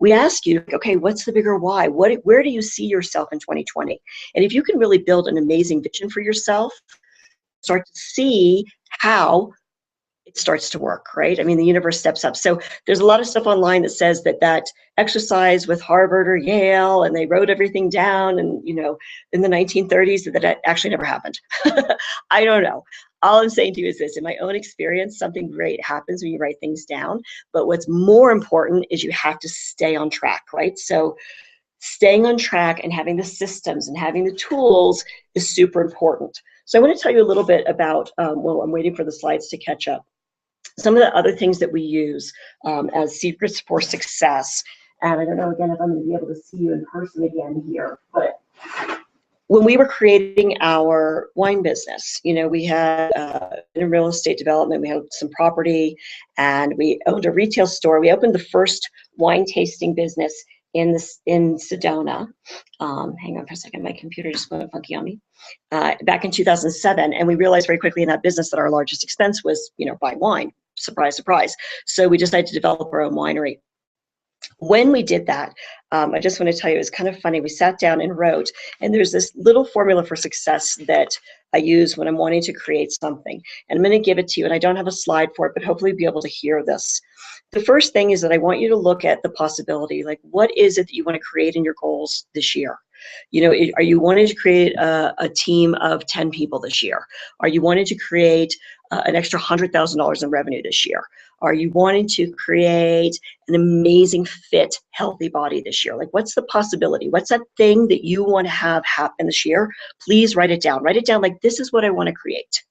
we ask you, okay, what's the bigger why? Where do you see yourself in 2020? And if you can really build an amazing vision for yourself, start to see how it starts to work, right? I mean, the universe steps up. So there's a lot of stuff online that says that exercise with Harvard or Yale, and they wrote everything down, and in the 1930s, that actually never happened. I don't know. All I'm saying to you is this: in my own experience, something great happens when you write things down. But what's more important is you have to stay on track, right? So staying on track and having the systems and having the tools is super important. So I want to tell you a little bit about, well, I'm waiting for the slides to catch up, some of the other things that we use as secrets for success. And I don't know, again, if I'm going to be able to see you in person again here, but when we were creating our wine business, we had in real estate development, we had some property, and we owned a retail store. We opened the first wine tasting business in Sedona. Hang on for a second, my computer just went funky on me. Back in 2007, and we realized very quickly in that business that our largest expense was, buying wine. Surprise, surprise. So we decided to develop our own winery. When we did that, I just want to tell you, it was kind of funny. We sat down and wrote, and there's this little formula for success that I use when I'm wanting to create something. And I'm going to give it to you, and I don't have a slide for it, but hopefully you'll be able to hear this. The first thing is that I want you to look at the possibility, like what is it that you want to create in your goals this year? Are you wanting to create a team of 10 people this year? Are you wanting to create an extra $100,000 in revenue this year? Are you wanting to create an amazing, fit, healthy body this year? Like, what's the possibility? What's that thing that you want to have happen this year? Please write it down. Write it down like, this is what I want to create.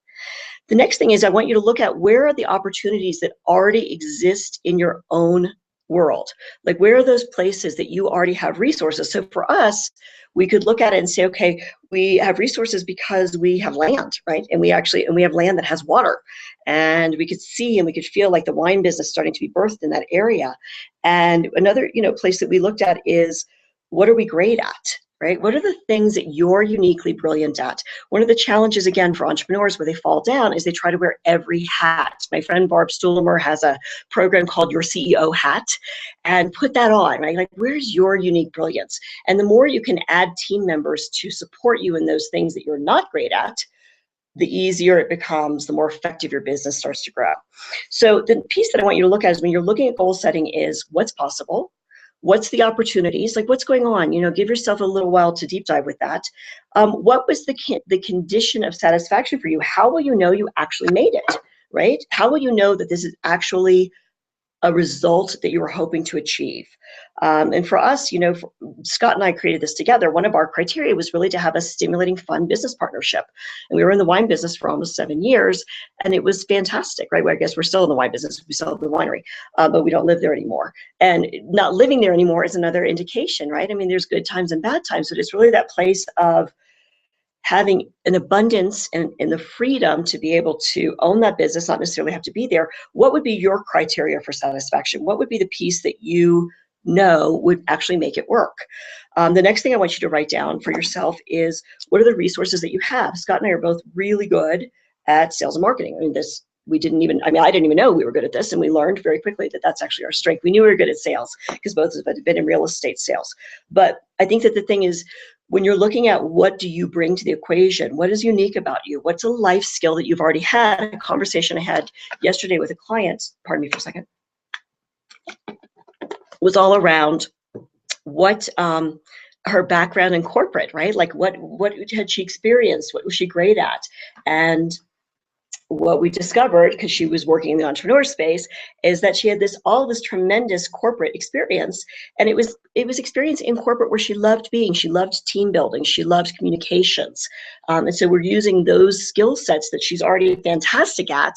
The next thing is I want you to look at where are the opportunities that already exist in your own world. Like, where are those places that you already have resources? So for us, we could look at it and say, okay, we have resources because we have land, right? And we have land that has water, and we could see and we could feel like the wine business starting to be birthed in that area. And another, place that we looked at is, what are we great at? Right? What are the things that you're uniquely brilliant at? One of the challenges, again, for entrepreneurs where they fall down is they try to wear every hat. My friend Barb Stuhlemer has a program called Your CEO Hat, and put that on, right? Like, where's your unique brilliance? And the more you can add team members to support you in those things that you're not great at, the easier it becomes, the more effective your business starts to grow. So the piece that I want you to look at is when you're looking at goal setting is what's possible. What's the opportunities? Like, what's going on? Give yourself a little while to deep dive with that. What was the condition of satisfaction for you? How will you know you actually made it, right? How will you know that this is actually a result that you were hoping to achieve? And for us, Scott and I created this together. One of our criteria was really to have a stimulating, fun business partnership. And we were in the wine business for almost 7 years, and it was fantastic, right? Well, I guess we're still in the wine business. We still have the winery, but we don't live there anymore. And not living there anymore is another indication, right? I mean, there's good times and bad times, but it's really that place of having an abundance and the freedom to be able to own that business, not necessarily have to be there. What would be your criteria for satisfaction? What would be the piece that you know would actually make it work? The next thing I want you to write down for yourself is, what are the resources that you have? Scott and I are both really good at sales and marketing. I didn't even know we were good at this, and we learned very quickly that that's actually our strength. We knew we were good at sales because both of us had been in real estate sales. But I think that the thing is, when you're looking at what do you bring to the equation, what is unique about you? What's a life skill that you've already had? A conversation I had yesterday with a client, pardon me for a second, was all around what her background in corporate, right? Like what had she experienced? What was she great at? And what we discovered, because she was working in the entrepreneur space, is that she had all this tremendous corporate experience, and it was experience in corporate where she loved being. She loved team building. She loved communications, and so we're using those skill sets that she's already fantastic at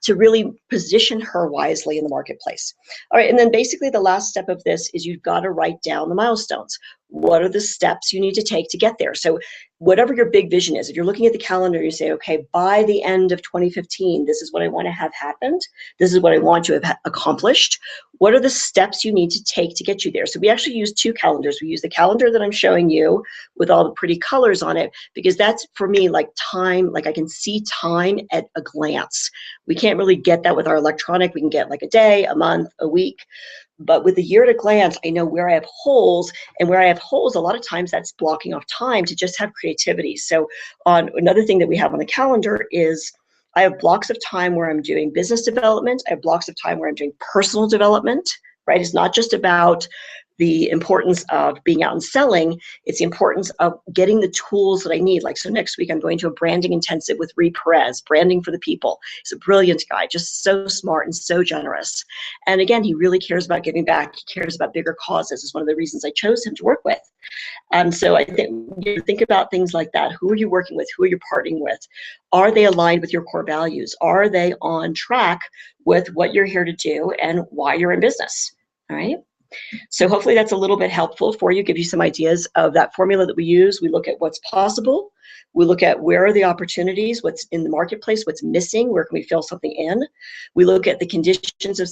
to really position her wisely in the marketplace. All right, and then basically the last step of this is you've got to write down the milestones. What are the steps you need to take to get there? So whatever your big vision is, if you're looking at the calendar, you say, okay, by the end of 2015, this is what I want to have happened. This is what I want to have accomplished. What are the steps you need to take to get you there? So we actually use 2 calendars. We use the calendar that I'm showing you with all the pretty colors on it, because that's, for me, like time, like I can see time at a glance. We can't really get that with our electronic. We can get like a day, a month, a week. But with the year at a glance, I know where I have holes, and where I have holes, a lot of times that's blocking off time to just have creativity. So another thing that we have on the calendar is I have blocks of time where I'm doing business development. I have blocks of time where I'm doing personal development, right? It's not just about the importance of being out and selling, it's the importance of getting the tools that I need. Like, so next week I'm going to a branding intensive with Ree Perez, Branding for the People. He's a brilliant guy, just so smart and so generous. And again, he really cares about giving back. He cares about bigger causes. It's one of the reasons I chose him to work with. So I think about things like that. Who are you working with? Who are you partying with? Are they aligned with your core values? Are they on track with what you're here to do and why you're in business? All right. So hopefully that's a little bit helpful for you, give you some ideas of that formula that we use. We look at what's possible. We look at where are the opportunities, what's in the marketplace, what's missing, where can we fill something in. We look at the conditions of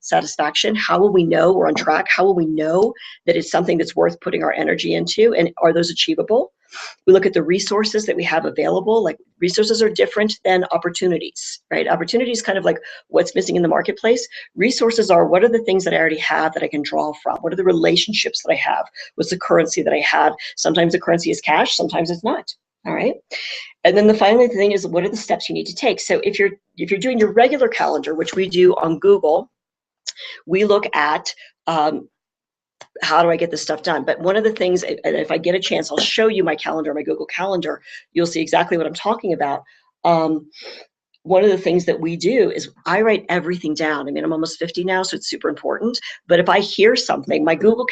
satisfaction. How will we know we're on track? How will we know that it's something that's worth putting our energy into, and are those achievable? We look at the resources that we have available. Like, resources are different than opportunities, right? Opportunities kind of like what's missing in the marketplace. Resources are, what are the things that I already have that I can draw from? What are the relationships that I have? What's the currency that I have? Sometimes the currency is cash, sometimes it's not. All right. And then the final thing is, what are the steps you need to take? So if you're doing your regular calendar, which we do on Google, we look at how do I get this stuff done? But one of the things, and if I get a chance, I'll show you my calendar, my Google Calendar. You'll see exactly what I'm talking about. One of the things that we do is I write everything down. I mean, I'm almost 50 now, so it's super important. But if I hear something, my Google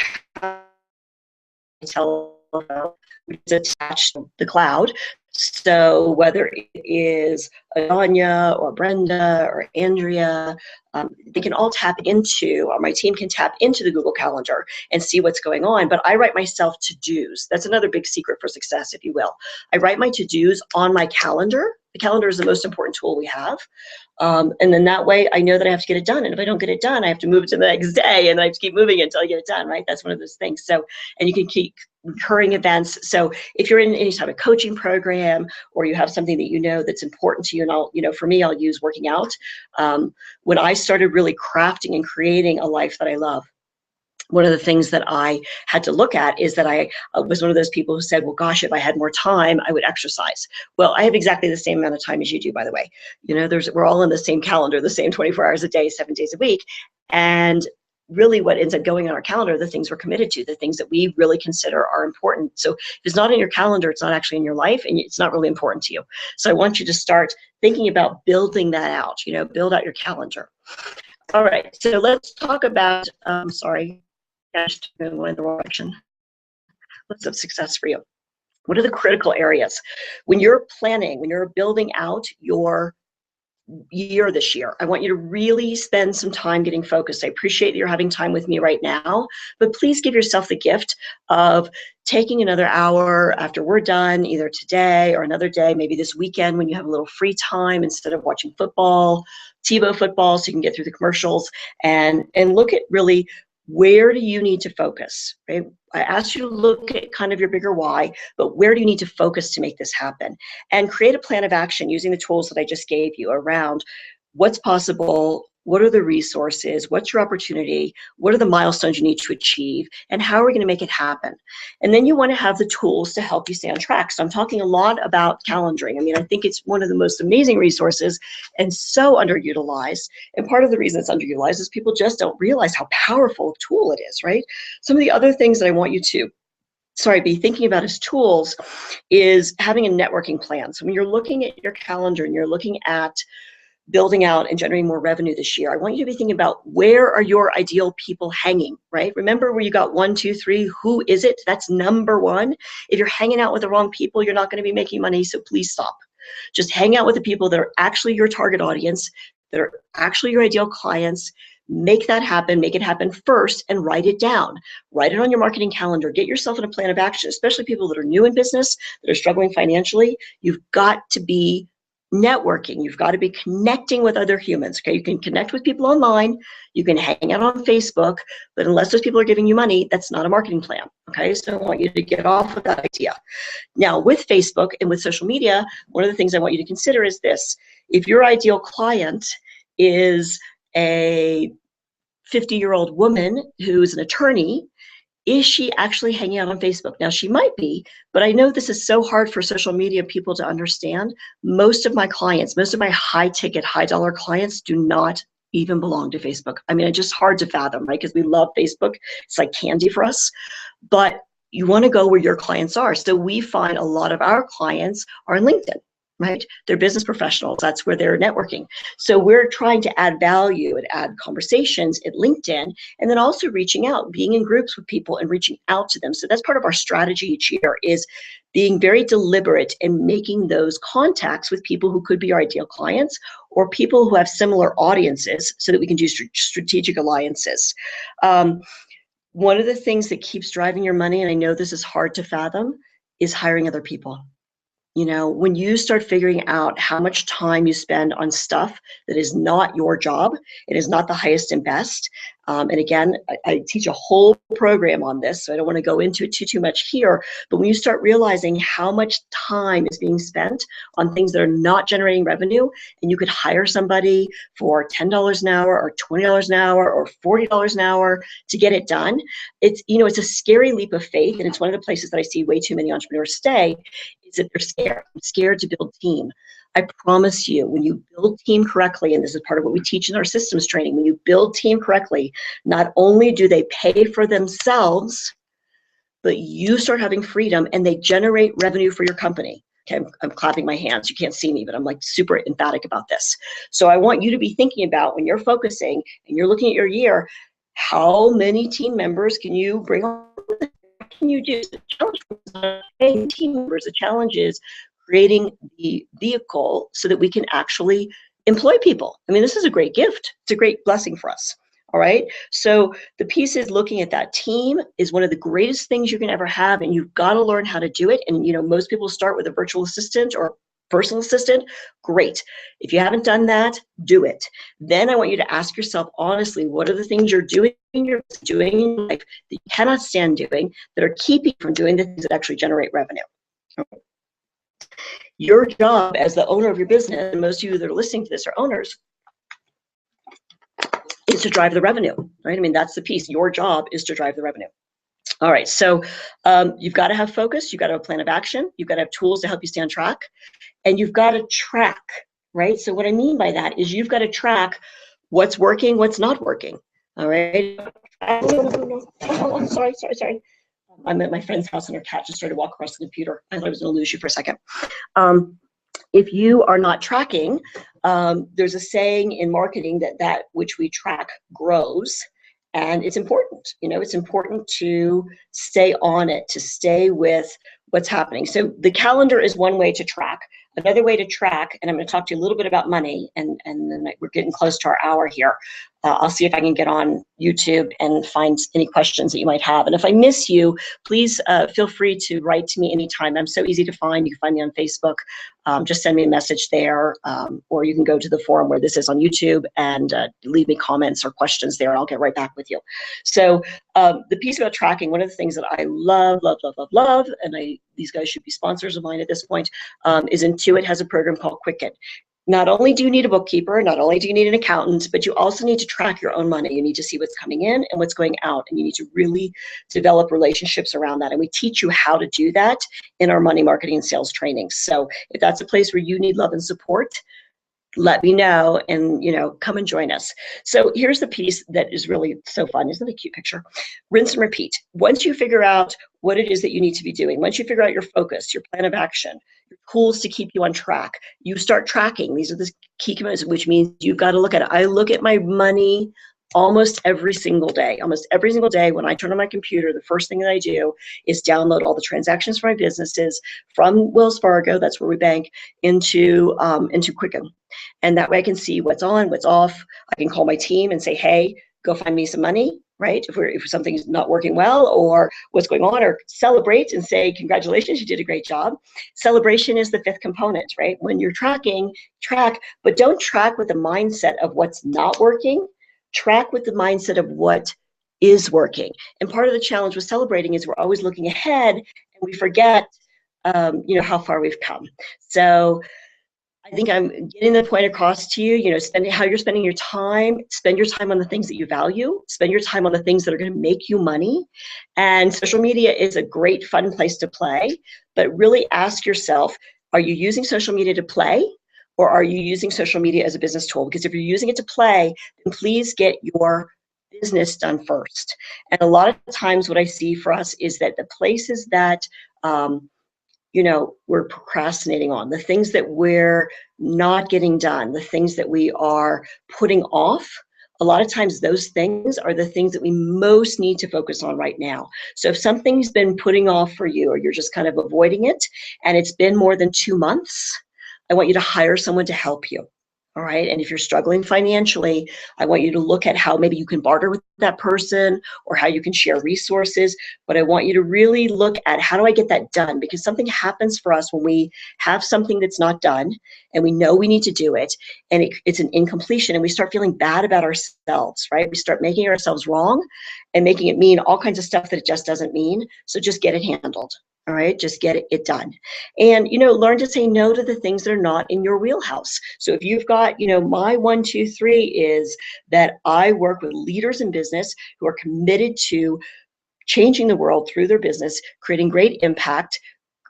Calendar is attached to the cloud. So whether it is Anya or Brenda or Andrea, they can all tap into, or my team can tap into the Google Calendar and see what's going on. But I write myself to-dos. That's another big secret for success, if you will. I write my to-dos on my calendar. The calendar is the most important tool we have. And then that way I know that I have to get it done. And if I don't get it done, I have to move it to the next day, and I have to keep moving it until I get it done, right? That's one of those things. So, and you can keep recurring events. So if you're in any type of coaching program, or you have something that you know that's important to you, and I'll, for me, I'll use working out. When I started really crafting and creating a life that I love, one of the things that I had to look at is that I was one of those people who said, well, gosh, if I had more time, I would exercise. Well, I have exactly the same amount of time as you do, by the way. We're all in the same calendar, the same 24 hours a day, 7 days a week. And really what ends up going on our calendar, the things we're committed to, the things that we really consider are important. So if it's not in your calendar, it's not actually in your life, and it's not really important to you. So I want you to start thinking about building that out, build out your calendar. All right, so let's talk about, sorry, going in the wrong direction. Let's have success for you. What are the critical areas? When you're planning, when you're building out your year this year, I want you to really spend some time getting focused. I appreciate that you're having time with me right now, but please give yourself the gift of taking another hour after we're done, either today or another day, maybe this weekend when you have a little free time, instead of watching football, TiVo football, so you can get through the commercials, and look at really, where do you need to focus, right? I asked you to look at kind of your bigger why, but where do you need to focus to make this happen? And create a plan of action using the tools that I just gave you around what's possible, what are the resources, what's your opportunity, what are the milestones you need to achieve, and how are we going to make it happen? And then you want to have the tools to help you stay on track. So I'm talking a lot about calendaring. I mean, I think it's one of the most amazing resources and so underutilized. And part of the reason it's underutilized is people just don't realize how powerful a tool it is, right? Some of the other things that I want you to be thinking about as tools is having a networking plan. So when you're looking at your calendar and you're looking at building out and generating more revenue this year, I want you to be thinking about, where are your ideal people hanging, right? Remember where you got 1, 2, 3, who is it? That's number one. If you're hanging out with the wrong people, you're not going to be making money, so please stop. Just hang out with the people that are actually your target audience, that are actually your ideal clients. Make that happen, make it happen first, and write it down. Write it on your marketing calendar. Get yourself in a plan of action, especially people that are new in business, that are struggling financially. You've got to be networking. You've got to be connecting with other humans. Okay, you can connect with people online, you can hang out on Facebook, but unless those people are giving you money, that's not a marketing plan. Okay, so I want you to get off of that idea. Now, with Facebook and with social media, one of the things I want you to consider is this: if your ideal client is a 50-year-old woman who's an attorney, Is she actually hanging out on Facebook? Now, she might be, but I know this is so hard for social media people to understand. Most of my clients, most of my high ticket, high dollar clients do not even belong to Facebook. I mean, it's just hard to fathom, right? Because we love Facebook. It's like candy for us. But you want to go where your clients are. So we find a lot of our clients are on LinkedIn, right? They're business professionals. That's where they're networking. So we're trying to add value and add conversations at LinkedIn, and then also reaching out, being in groups with people and reaching out to them. So that's part of our strategy each year, is being very deliberate in making those contacts with people who could be our ideal clients or people who have similar audiences, so that we can do strategic alliances. One of the things that keeps driving your money, and I know this is hard to fathom, is hiring other people. You know, when you start figuring out how much time you spend on stuff that is not your job, it is not the highest and best. And again, I teach a whole program on this, so I don't want to go into it too much here. But when you start realizing how much time is being spent on things that are not generating revenue, and you could hire somebody for $10 an hour or $20 an hour or $40 an hour to get it done, it's, you know, it's a scary leap of faith. And it's one of the places that I see way too many entrepreneurs stay, is that they're scared. I'm scared to build team. I promise you, when you build team correctly, and this is part of what we teach in our systems training, when you build team correctly, not only do they pay for themselves, but you start having freedom and they generate revenue for your company. Okay, I'm clapping my hands. You can't see me, but I'm like super emphatic about this. So I want you to be thinking about, when you're focusing and you're looking at your year, how many team members can you bring on? What can you do? The challenge is not paying team members. The challenge is creating the vehicle so that we can actually employ people. I mean, this is a great gift. It's a great blessing for us. All right. So the piece is looking at that. Team is one of the greatest things you can ever have, and you've got to learn how to do it. And, you know, most people start with a virtual assistant or personal assistant. Great. If you haven't done that, do it. Then I want you to ask yourself honestly, what are the things you're doing in your life that you cannot stand doing, that are keeping you from doing the things that actually generate revenue? Your job as the owner of your business, and most of you that are listening to this are owners, is to drive the revenue, right? I mean, that's the piece. Your job is to drive the revenue. All right, so you've got to have focus, you've got to have a plan of action, you've got to have tools to help you stay on track, and you've got to track, right? So what I mean by that is you've got to track what's working, what's not working, all right? Oh, sorry. I'm at my friend's house and her cat just started to walk across the computer. I thought I was gonna lose you for a second. If you are not tracking, there's a saying in marketing that which we track grows, and it's important. You know, it's important to stay on it, to stay with what's happening. So the calendar is one way to track. Another way to track, and I'm going to talk to you a little bit about money, and then we're getting close to our hour here. I'll see if I can get on YouTube and find any questions that you might have. And if I miss you, please feel free to write to me anytime. I'm so easy to find. You can find me on Facebook. Just send me a message there, or you can go to the forum where this is on YouTube and leave me comments or questions there, and I'll get right back with you. So the piece about tracking, one of the things that I love, and these guys should be sponsors of mine at this point, is Intuit has a program called Quicken. Not only do you need a bookkeeper, not only do you need an accountant, but you also need to track your own money. You need to see what's coming in and what's going out, and you need to really develop relationships around that. And we teach you how to do that in our money marketing and sales training. So if that's a place where you need love and support, let me know, and, you know, come and join us. So here's the piece that is really so fun. Isn't it a cute picture? Rinse and repeat. Once you figure out what it is that you need to be doing, once you figure out your focus, your plan of action, your tools to keep you on track, you start tracking. These are the key components, which means you've got to look at it. I look at my money almost every single day. Almost every single day when I turn on my computer, the first thing that I do is download all the transactions for my businesses from Wells Fargo, that's where we bank, into Quicken. And that way I can see what's on, what's off. I can call my team and say, hey, go find me some money, right? If something's not working well or what's going on, or celebrate and say, congratulations, you did a great job. Celebration is the fifth component, right? When you're tracking, track, but don't track with the mindset of what's not working. Track with the mindset of what is working. And part of the challenge with celebrating is we're always looking ahead and we forget, you know, how far we've come. So I think I'm getting the point across to you, how you're spending your time. Spend your time on the things that you value. Spend your time on the things that are going to make you money. And social media is a great, fun place to play, but really ask yourself, are you using social media to play, or are you using social media as a business tool? Because if you're using it to play, then please get your business done first. And a lot of times what I see for us is that the places that we're procrastinating on, the things that we're not getting done, the things that we are putting off, a lot of times those things are the things that we most need to focus on right now. So if something's been putting off for you, or you're just kind of avoiding it, and it's been more than 2 months, I want you to hire someone to help you. All right. And if you're struggling financially, I want you to look at how maybe you can barter with that person, or how you can share resources. But I want you to really look at, how do I get that done? Because something happens for us when we have something that's not done and we know we need to do it, and it's an incompletion, and we start feeling bad about ourselves, right? We start making ourselves wrong and making it mean all kinds of stuff that it just doesn't mean. So just get it handled. All right, just get it done. And, learn to say no to the things that are not in your wheelhouse. So if you've got, my 1, 2, 3 is that I work with leaders in business who are committed to changing the world through their business, creating great impact,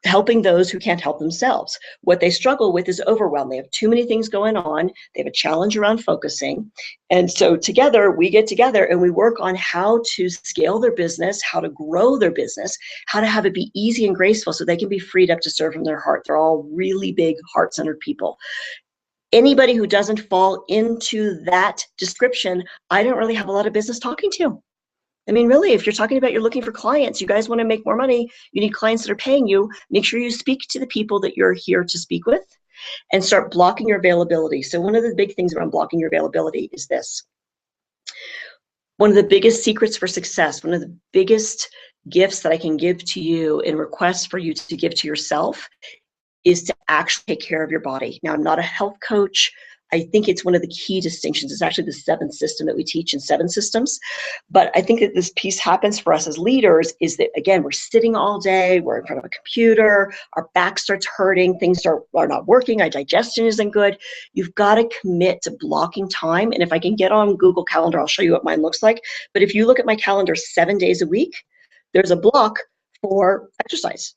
helping those who can't help themselves. What they struggle with is overwhelm. They have too many things going on. They have a challenge around focusing. And so together, we get together and we work on how to scale their business, how to grow their business, how to have it be easy and graceful so they can be freed up to serve from their heart. They're all really big, heart-centered people. Anybody who doesn't fall into that description, I don't really have a lot of business talking to. I mean, really, if you're talking about you're looking for clients, you guys want to make more money, you need clients that are paying you, make sure you speak to the people that you're here to speak with, and start blocking your availability. So one of the big things around blocking your availability is this. One of the biggest secrets for success, one of the biggest gifts that I can give to you and request for you to give to yourself, is to actually take care of your body. Now, I'm not a health coach. I think it's one of the key distinctions. It's actually the 7th system that we teach in 7 systems. But I think that this piece happens for us as leaders is that, again, we're sitting all day, we're in front of a computer, our back starts hurting, things are not working, our digestion isn't good. You've got to commit to blocking time. And if I can get on Google Calendar, I'll show you what mine looks like. But if you look at my calendar 7 days a week, there's a block for exercise.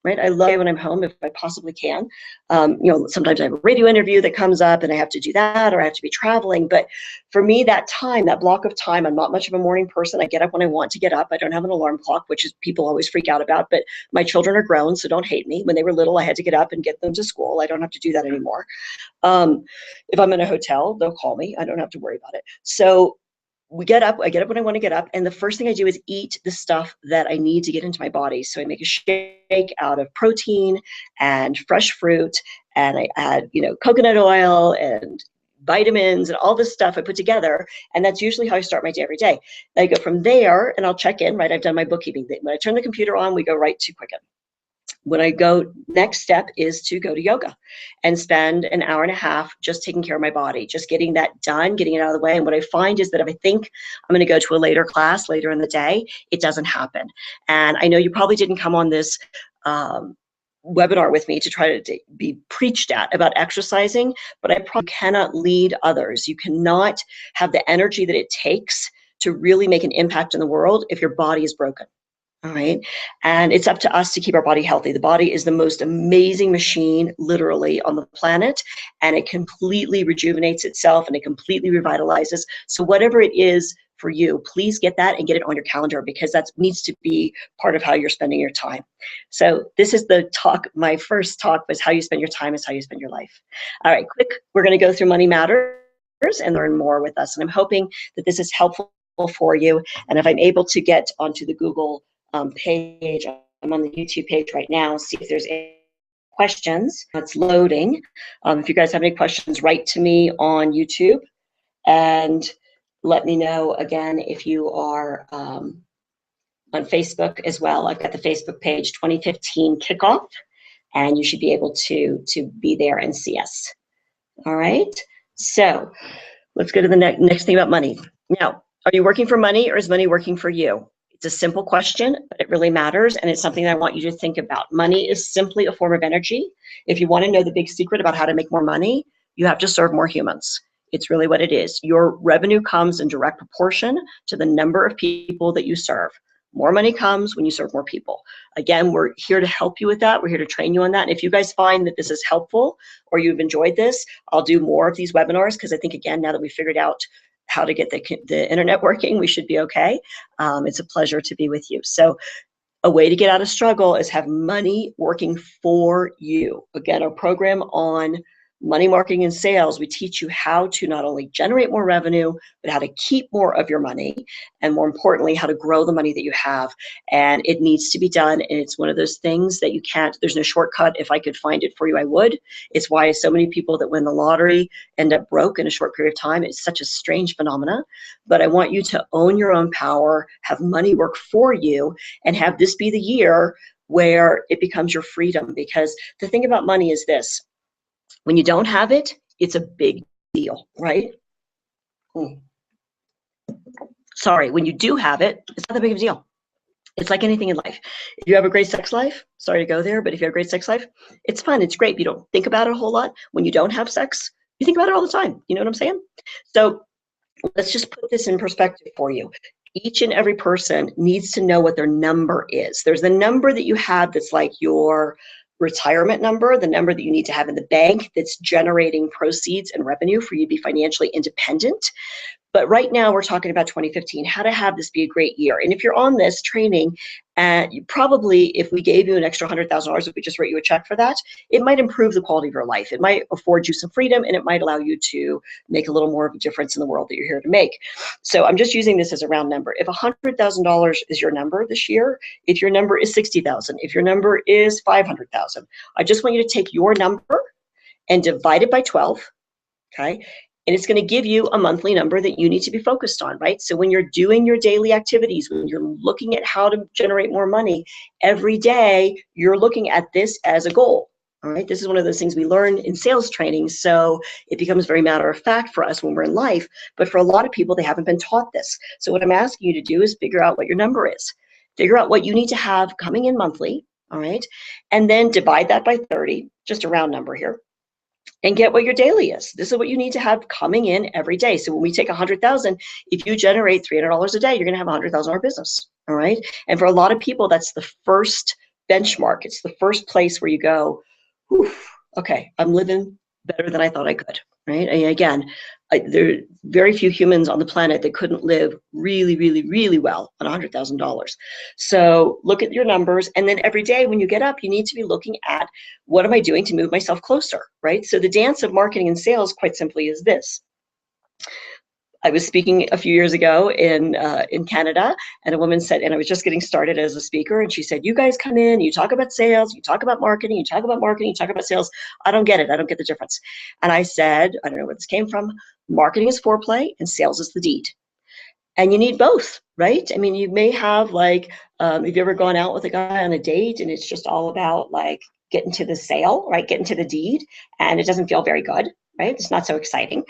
Right? I love it when I'm home if I possibly can. Sometimes I have a radio interview that comes up and I have to do that, or I have to be traveling. But for me, that time, that block of time, I'm not much of a morning person. I get up when I want to get up. I don't have an alarm clock, which is people always freak out about. But my children are grown, so don't hate me. When they were little, I had to get up and get them to school. I don't have to do that anymore. If I'm in a hotel, they'll call me. I don't have to worry about it. So I get up when I want to get up, and the first thing I do is eat the stuff that I need to get into my body. So I make a shake out of protein and fresh fruit, and I add, coconut oil and vitamins and all this stuff I put together, and that's usually how I start my day every day. I go from there, and I'll check in, right? I've done my bookkeeping thing. When I turn the computer on, we go right to Quicken. When I go, next step is to go to yoga and spend an hour and a half just taking care of my body, just getting that done, getting it out of the way. And what I find is that if I think I'm going to go to a later class later in the day, it doesn't happen. And I know you probably didn't come on this webinar with me to try to be preached at about exercising, but I probably cannot lead others. You cannot have the energy that it takes to really make an impact in the world if your body is broken. All right. And it's up to us to keep our body healthy. The body is the most amazing machine, literally, on the planet, and it completely rejuvenates itself and it completely revitalizes. So whatever it is for you, please get that and get it on your calendar, because that needs to be part of how you're spending your time. So this is the talk. My first talk was how you spend your time is how you spend your life. All right, quick. We're going to go through Money Matters and learn more with us. And I'm hoping that this is helpful for you. And if I'm able to get onto the Google page, I'm on the YouTube page right now, see if there's any questions. It's loading. If you guys have any questions, write to me on YouTube, and let me know again if you are on Facebook as well. I've got the Facebook page, 2015 Kickoff, and you should be able to be there and see us. All right, so let's go to the next thing about money. Now, are you working for money, or is money working for you? It's a simple question, but it really matters, and it's something that I want you to think about. Money is simply a form of energy. If you want to know the big secret about how to make more money, you have to serve more humans. It's really what it is. Your revenue comes in direct proportion to the number of people that you serve. More money comes when you serve more people. Again, we're here to help you with that. We're here to train you on that. And if you guys find that this is helpful or you've enjoyed this, I'll do more of these webinars, because I think, again, now that we figured out how to get the internet working, we should be okay. It's a pleasure to be with you. So a way to get out of struggle is have money working for you. Again, our program on money marketing and sales, we teach you how to not only generate more revenue, but how to keep more of your money, and more importantly, how to grow the money that you have. And it needs to be done. And it's one of those things that you can't, there's no shortcut. If I could find it for you, I would. It's why so many people that win the lottery end up broke in a short period of time. It's such a strange phenomena. But I want you to own your own power, have money work for you, and have this be the year where it becomes your freedom. Because the thing about money is this: when you don't have it, it's a big deal, right? Sorry, when you do have it, it's not that big of a deal. It's like anything in life. If you have a great sex life, sorry to go there, but if you have a great sex life, it's fun, it's great. You don't think about it a whole lot. When you don't have sex, you think about it all the time. You know what I'm saying? So let's just put this in perspective for you. Each and every person needs to know what their number is. There's the number that you have that's like your retirement number, the number that you need to have in the bank that's generating proceeds and revenue for you to be financially independent. But right now we're talking about 2015, how to have this be a great year. And if you're on this training, you probably, if we gave you an extra $100,000, if we just wrote you a check for that, it might improve the quality of your life. It might afford you some freedom, and it might allow you to make a little more of a difference in the world that you're here to make. So I'm just using this as a round number. If $100,000 is your number this year, if your number is 60,000, if your number is 500,000, I just want you to take your number and divide it by 12, okay? And it's going to give you a monthly number that you need to be focused on, right? So when you're doing your daily activities, when you're looking at how to generate more money, every day you're looking at this as a goal, all right? This is one of those things we learn in sales training, so it becomes very matter of fact for us when we're in life. But for a lot of people, they haven't been taught this. So what I'm asking you to do is figure out what your number is. Figure out what you need to have coming in monthly, all right? And then divide that by 30, just a round number here, and get what your daily is. This is what you need to have coming in every day. So when we take 100,000, if you generate $300 a day, you're going to have a $100,000 business. All right. And for a lot of people, that's the first benchmark. It's the first place where you go, okay, I'm living better than I thought I could. Right. And again, there are very few humans on the planet that couldn't live really, really, really well on $100,000. So look at your numbers, and then every day when you get up, you need to be looking at, what am I doing to move myself closer, right? So the dance of marketing and sales, quite simply, is this. I was speaking a few years ago in Canada, and a woman said, and I was just getting started as a speaker, and she said, you guys come in, you talk about sales, you talk about marketing, you talk about marketing, you talk about sales. I don't get it. I don't get the difference. And I said, I don't know where this came from. Marketing is foreplay and sales is the deed. And you need both, right? I mean, you may have like, have you ever gone out with a guy on a date and it's just all about like getting to the sale, right? Getting to the deed, and it doesn't feel very good, right? It's not so exciting.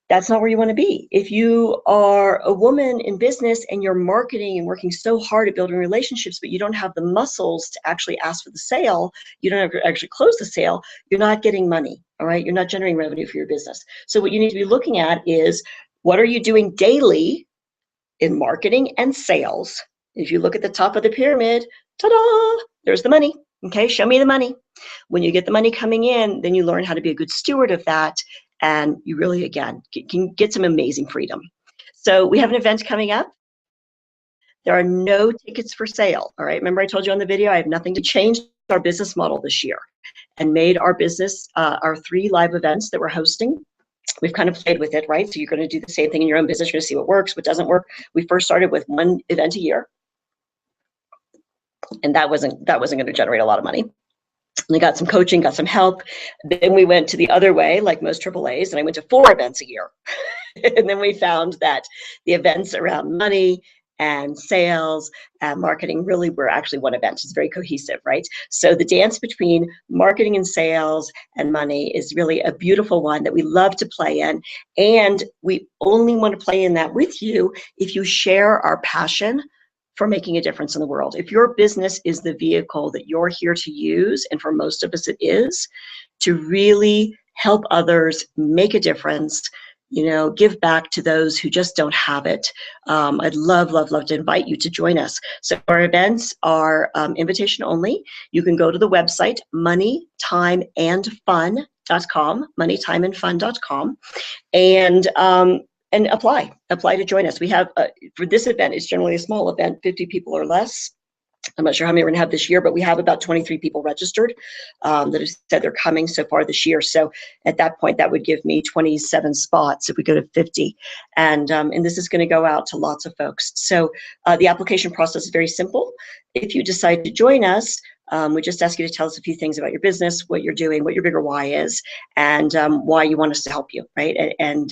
That's not where you want to be. If you are a woman in business and you're marketing and working so hard at building relationships, but you don't have the muscles to actually ask for the sale, you don't have to actually close the sale, you're not getting money, all right? You're not generating revenue for your business. So what you need to be looking at is, what are you doing daily in marketing and sales? If you look at the top of the pyramid, ta-da, there's the money. Okay, show me the money. When you get the money coming in, then you learn how to be a good steward of that, and you really, again, can get some amazing freedom. So we have an event coming up. There are no tickets for sale, all right? Remember I told you on the video, I have nothing to change our business model this year, and made our business, our 3 live events that we're hosting. We've kind of played with it, right? So you're going to do the same thing in your own business. You're going to see what works, what doesn't work. We first started with 1 event a year, and that wasn't going to generate a lot of money. And I got some coaching, got some help. Then we went to the other way, like most AAAs, and I went to 4 events a year. And then we found that the events around money and sales and marketing really were actually one event. It's very cohesive, right? So the dance between marketing and sales and money is really a beautiful one that we love to play in. And we only want to play in that with you if you share our passion for making a difference in the world. If your business is the vehicle that you're here to use, and for most of us it is, to really help others make a difference, give back to those who just don't have it. I'd love, love, love to invite you to join us. So our events are invitation only. You can go to the website, moneytimeandfun.com, moneytimeandfun.com, and apply to join us. We have, for this event, it's generally a small event, 50 people or less. I'm not sure how many we're gonna have this year, but we have about 23 people registered that have said they're coming so far this year. So at that point, that would give me 27 spots if we go to 50. And this is gonna go out to lots of folks. So the application process is very simple. If you decide to join us, we just ask you to tell us a few things about your business, what you're doing, what your bigger why is, and why you want us to help you, right? And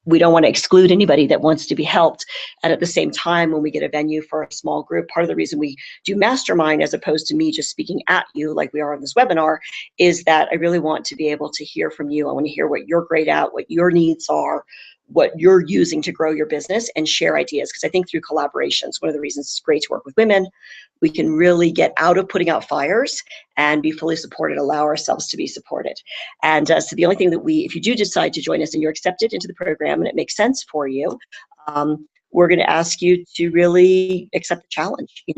we don't want to exclude anybody that wants to be helped. And at the same time, when we get a venue for a small group, part of the reason we do mastermind as opposed to me just speaking at you like we are on this webinar is that I really want to be able to hear from you. I want to hear what you're great at, what your needs are, what you're using to grow your business, and share ideas. Because I think through collaborations, one of the reasons it's great to work with women, we can really get out of putting out fires and be fully supported, allow ourselves to be supported. And so the only thing that if you do decide to join us and you're accepted into the program and it makes sense for you, we're going to ask you to really accept the challenge. We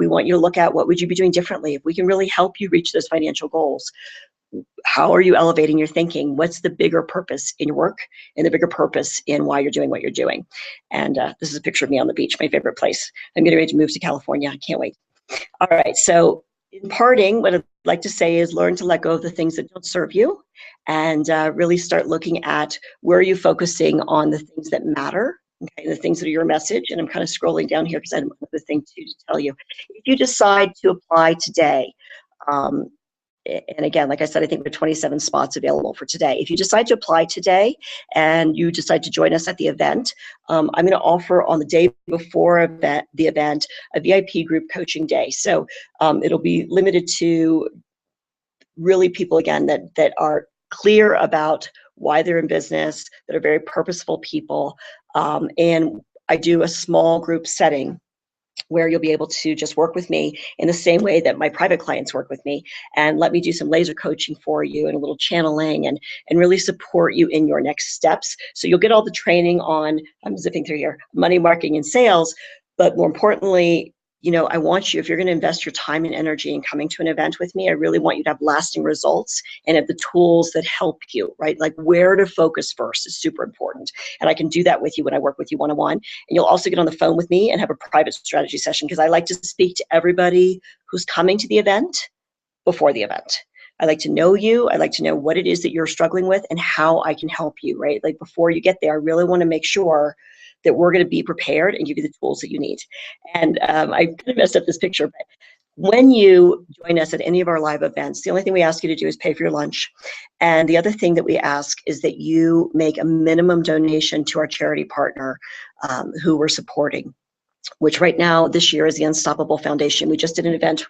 want you to look at what would you be doing differently if we can really help you reach those financial goals. How are you elevating your thinking? What's the bigger purpose in your work and the bigger purpose in why you're doing what you're doing? And this is a picture of me on the beach, my favorite place. I'm getting ready to move to California. I can't wait. All right. So in parting, what I'd like to say is learn to let go of the things that don't serve you and really start looking at where are you focusing on the things that matter. Okay, the things that are your message. And I'm kind of scrolling down here because I have another thing to tell you. If you decide to apply today, and again, like I said, I think there are 27 spots available for today. If you decide to apply today and you decide to join us at the event, I'm going to offer on the day before the event a VIP group coaching day. So it'll be limited to really people, again, that are clear about why they're in business, that are very purposeful people. And I do a small group setting where you'll be able to just work with me in the same way that my private clients work with me, and let me do some laser coaching for you and a little channeling and really support you in your next steps. So you'll get all the training on, I'm zipping through here, money, marketing, and sales. But more importantly, I want you, if you're going to invest your time and energy in coming to an event with me, I really want you to have lasting results and have the tools that help you, right? Like where to focus first is super important. And I can do that with you when I work with you one-on-one. And you'll also get on the phone with me and have a private strategy session because I like to speak to everybody who's coming to the event before the event. I like to know you. I like to know what it is that you're struggling with and how I can help you, right? Like before you get there, I really want to make sure that we're going to be prepared and give you the tools that you need. And I kind of messed up this picture, but when you join us at any of our live events, the only thing we ask you to do is pay for your lunch. And the other thing that we ask is that you make a minimum donation to our charity partner who we're supporting, which right now this year is the Unstoppable Foundation. We just did an event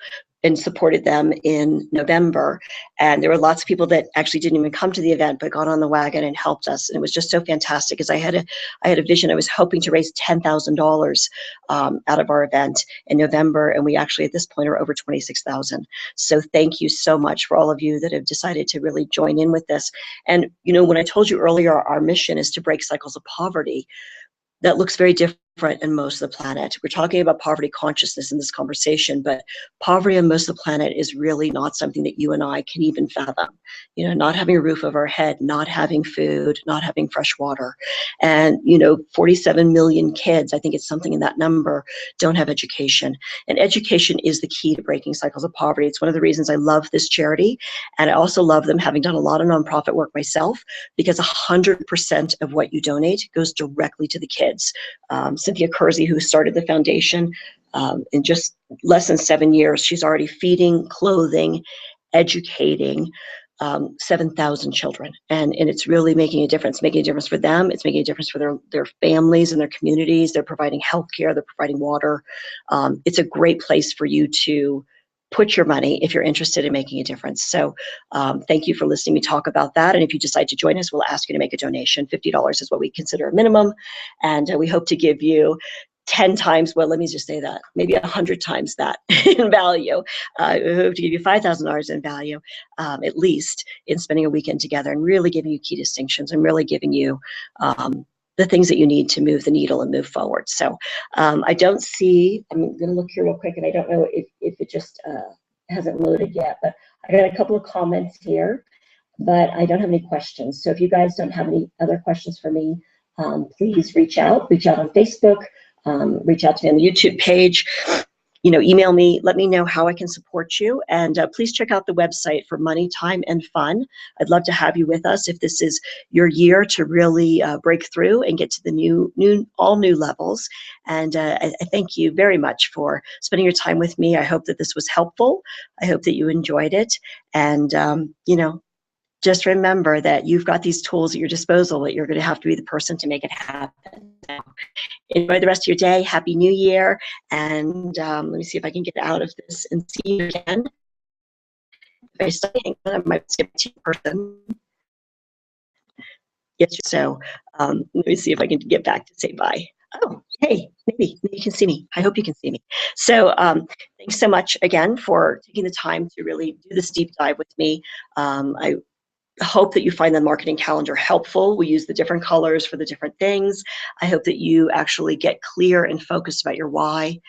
and supported them in November. And there were lots of people that actually didn't even come to the event, but got on the wagon and helped us. And it was just so fantastic because I had a vision. I was hoping to raise $10,000 out of our event in November. And we actually at this point are over 26,000. So thank you so much for all of you that have decided to really join in with this. And when I told you earlier, our mission is to break cycles of poverty. That looks very different in most of the planet. We're talking about poverty consciousness in this conversation, but poverty on most of the planet is really not something that you and I can even fathom. Not having a roof over our head, not having food, not having fresh water. And, 47 million kids, I think it's something in that number, don't have education. And education is the key to breaking cycles of poverty. It's one of the reasons I love this charity. And I also love them, having done a lot of nonprofit work myself, because 100% of what you donate goes directly to the kids. Cynthia Kersey, who started the foundation, in just less than 7 years, she's already feeding, clothing, educating 7,000 children. And it's really making a difference for them. It's making a difference for their families and their communities. They're providing healthcare, they're providing water. It's a great place for you to put your money if you're interested in making a difference. So thank you for listening to me talk about that. And if you decide to join us, we'll ask you to make a donation. $50 is what we consider a minimum. And we hope to give you 10 times, well, let me just say that, maybe 100 times that in value. We hope to give you $5,000 in value, at least, in spending a weekend together and really giving you key distinctions and really giving you the things that you need to move the needle and move forward. So I don't see, I'm going to look here real quick, and I don't know if it just hasn't loaded yet, but I got a couple of comments here, but I don't have any questions. So if you guys don't have any other questions for me, please reach out on Facebook, reach out to me on the YouTube page, email me, let me know how I can support you. And please check out the website for Money, Time, and Fun. I'd love to have you with us if this is your year to really break through and get to the all new levels. And I thank you very much for spending your time with me. I hope that this was helpful. I hope that you enjoyed it. And, just remember that you've got these tools at your disposal, that you're going to have to be the person to make it happen. So, enjoy the rest of your day. Happy New Year. And let me see if I can get out of this and see you again. If I might skip to person. Yes, so let me see if I can get back to say bye. Oh, hey, maybe you can see me. I hope you can see me. So thanks so much again for taking the time to really do this deep dive with me. I hope that you find the marketing calendar helpful. We use the different colors for the different things. I hope that you actually get clear and focused about your why.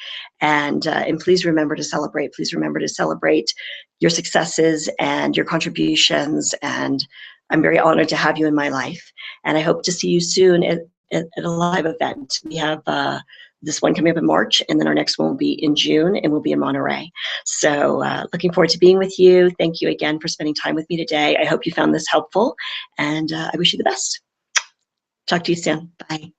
And please remember to celebrate. Please remember to celebrate your successes and your contributions. And I'm very honored to have you in my life. And I hope to see you soon at a live event. We have this one coming up in March, and then our next one will be in June, and we'll be in Monterey. So looking forward to being with you. Thank you again for spending time with me today. I hope you found this helpful, and I wish you the best. Talk to you soon. Bye.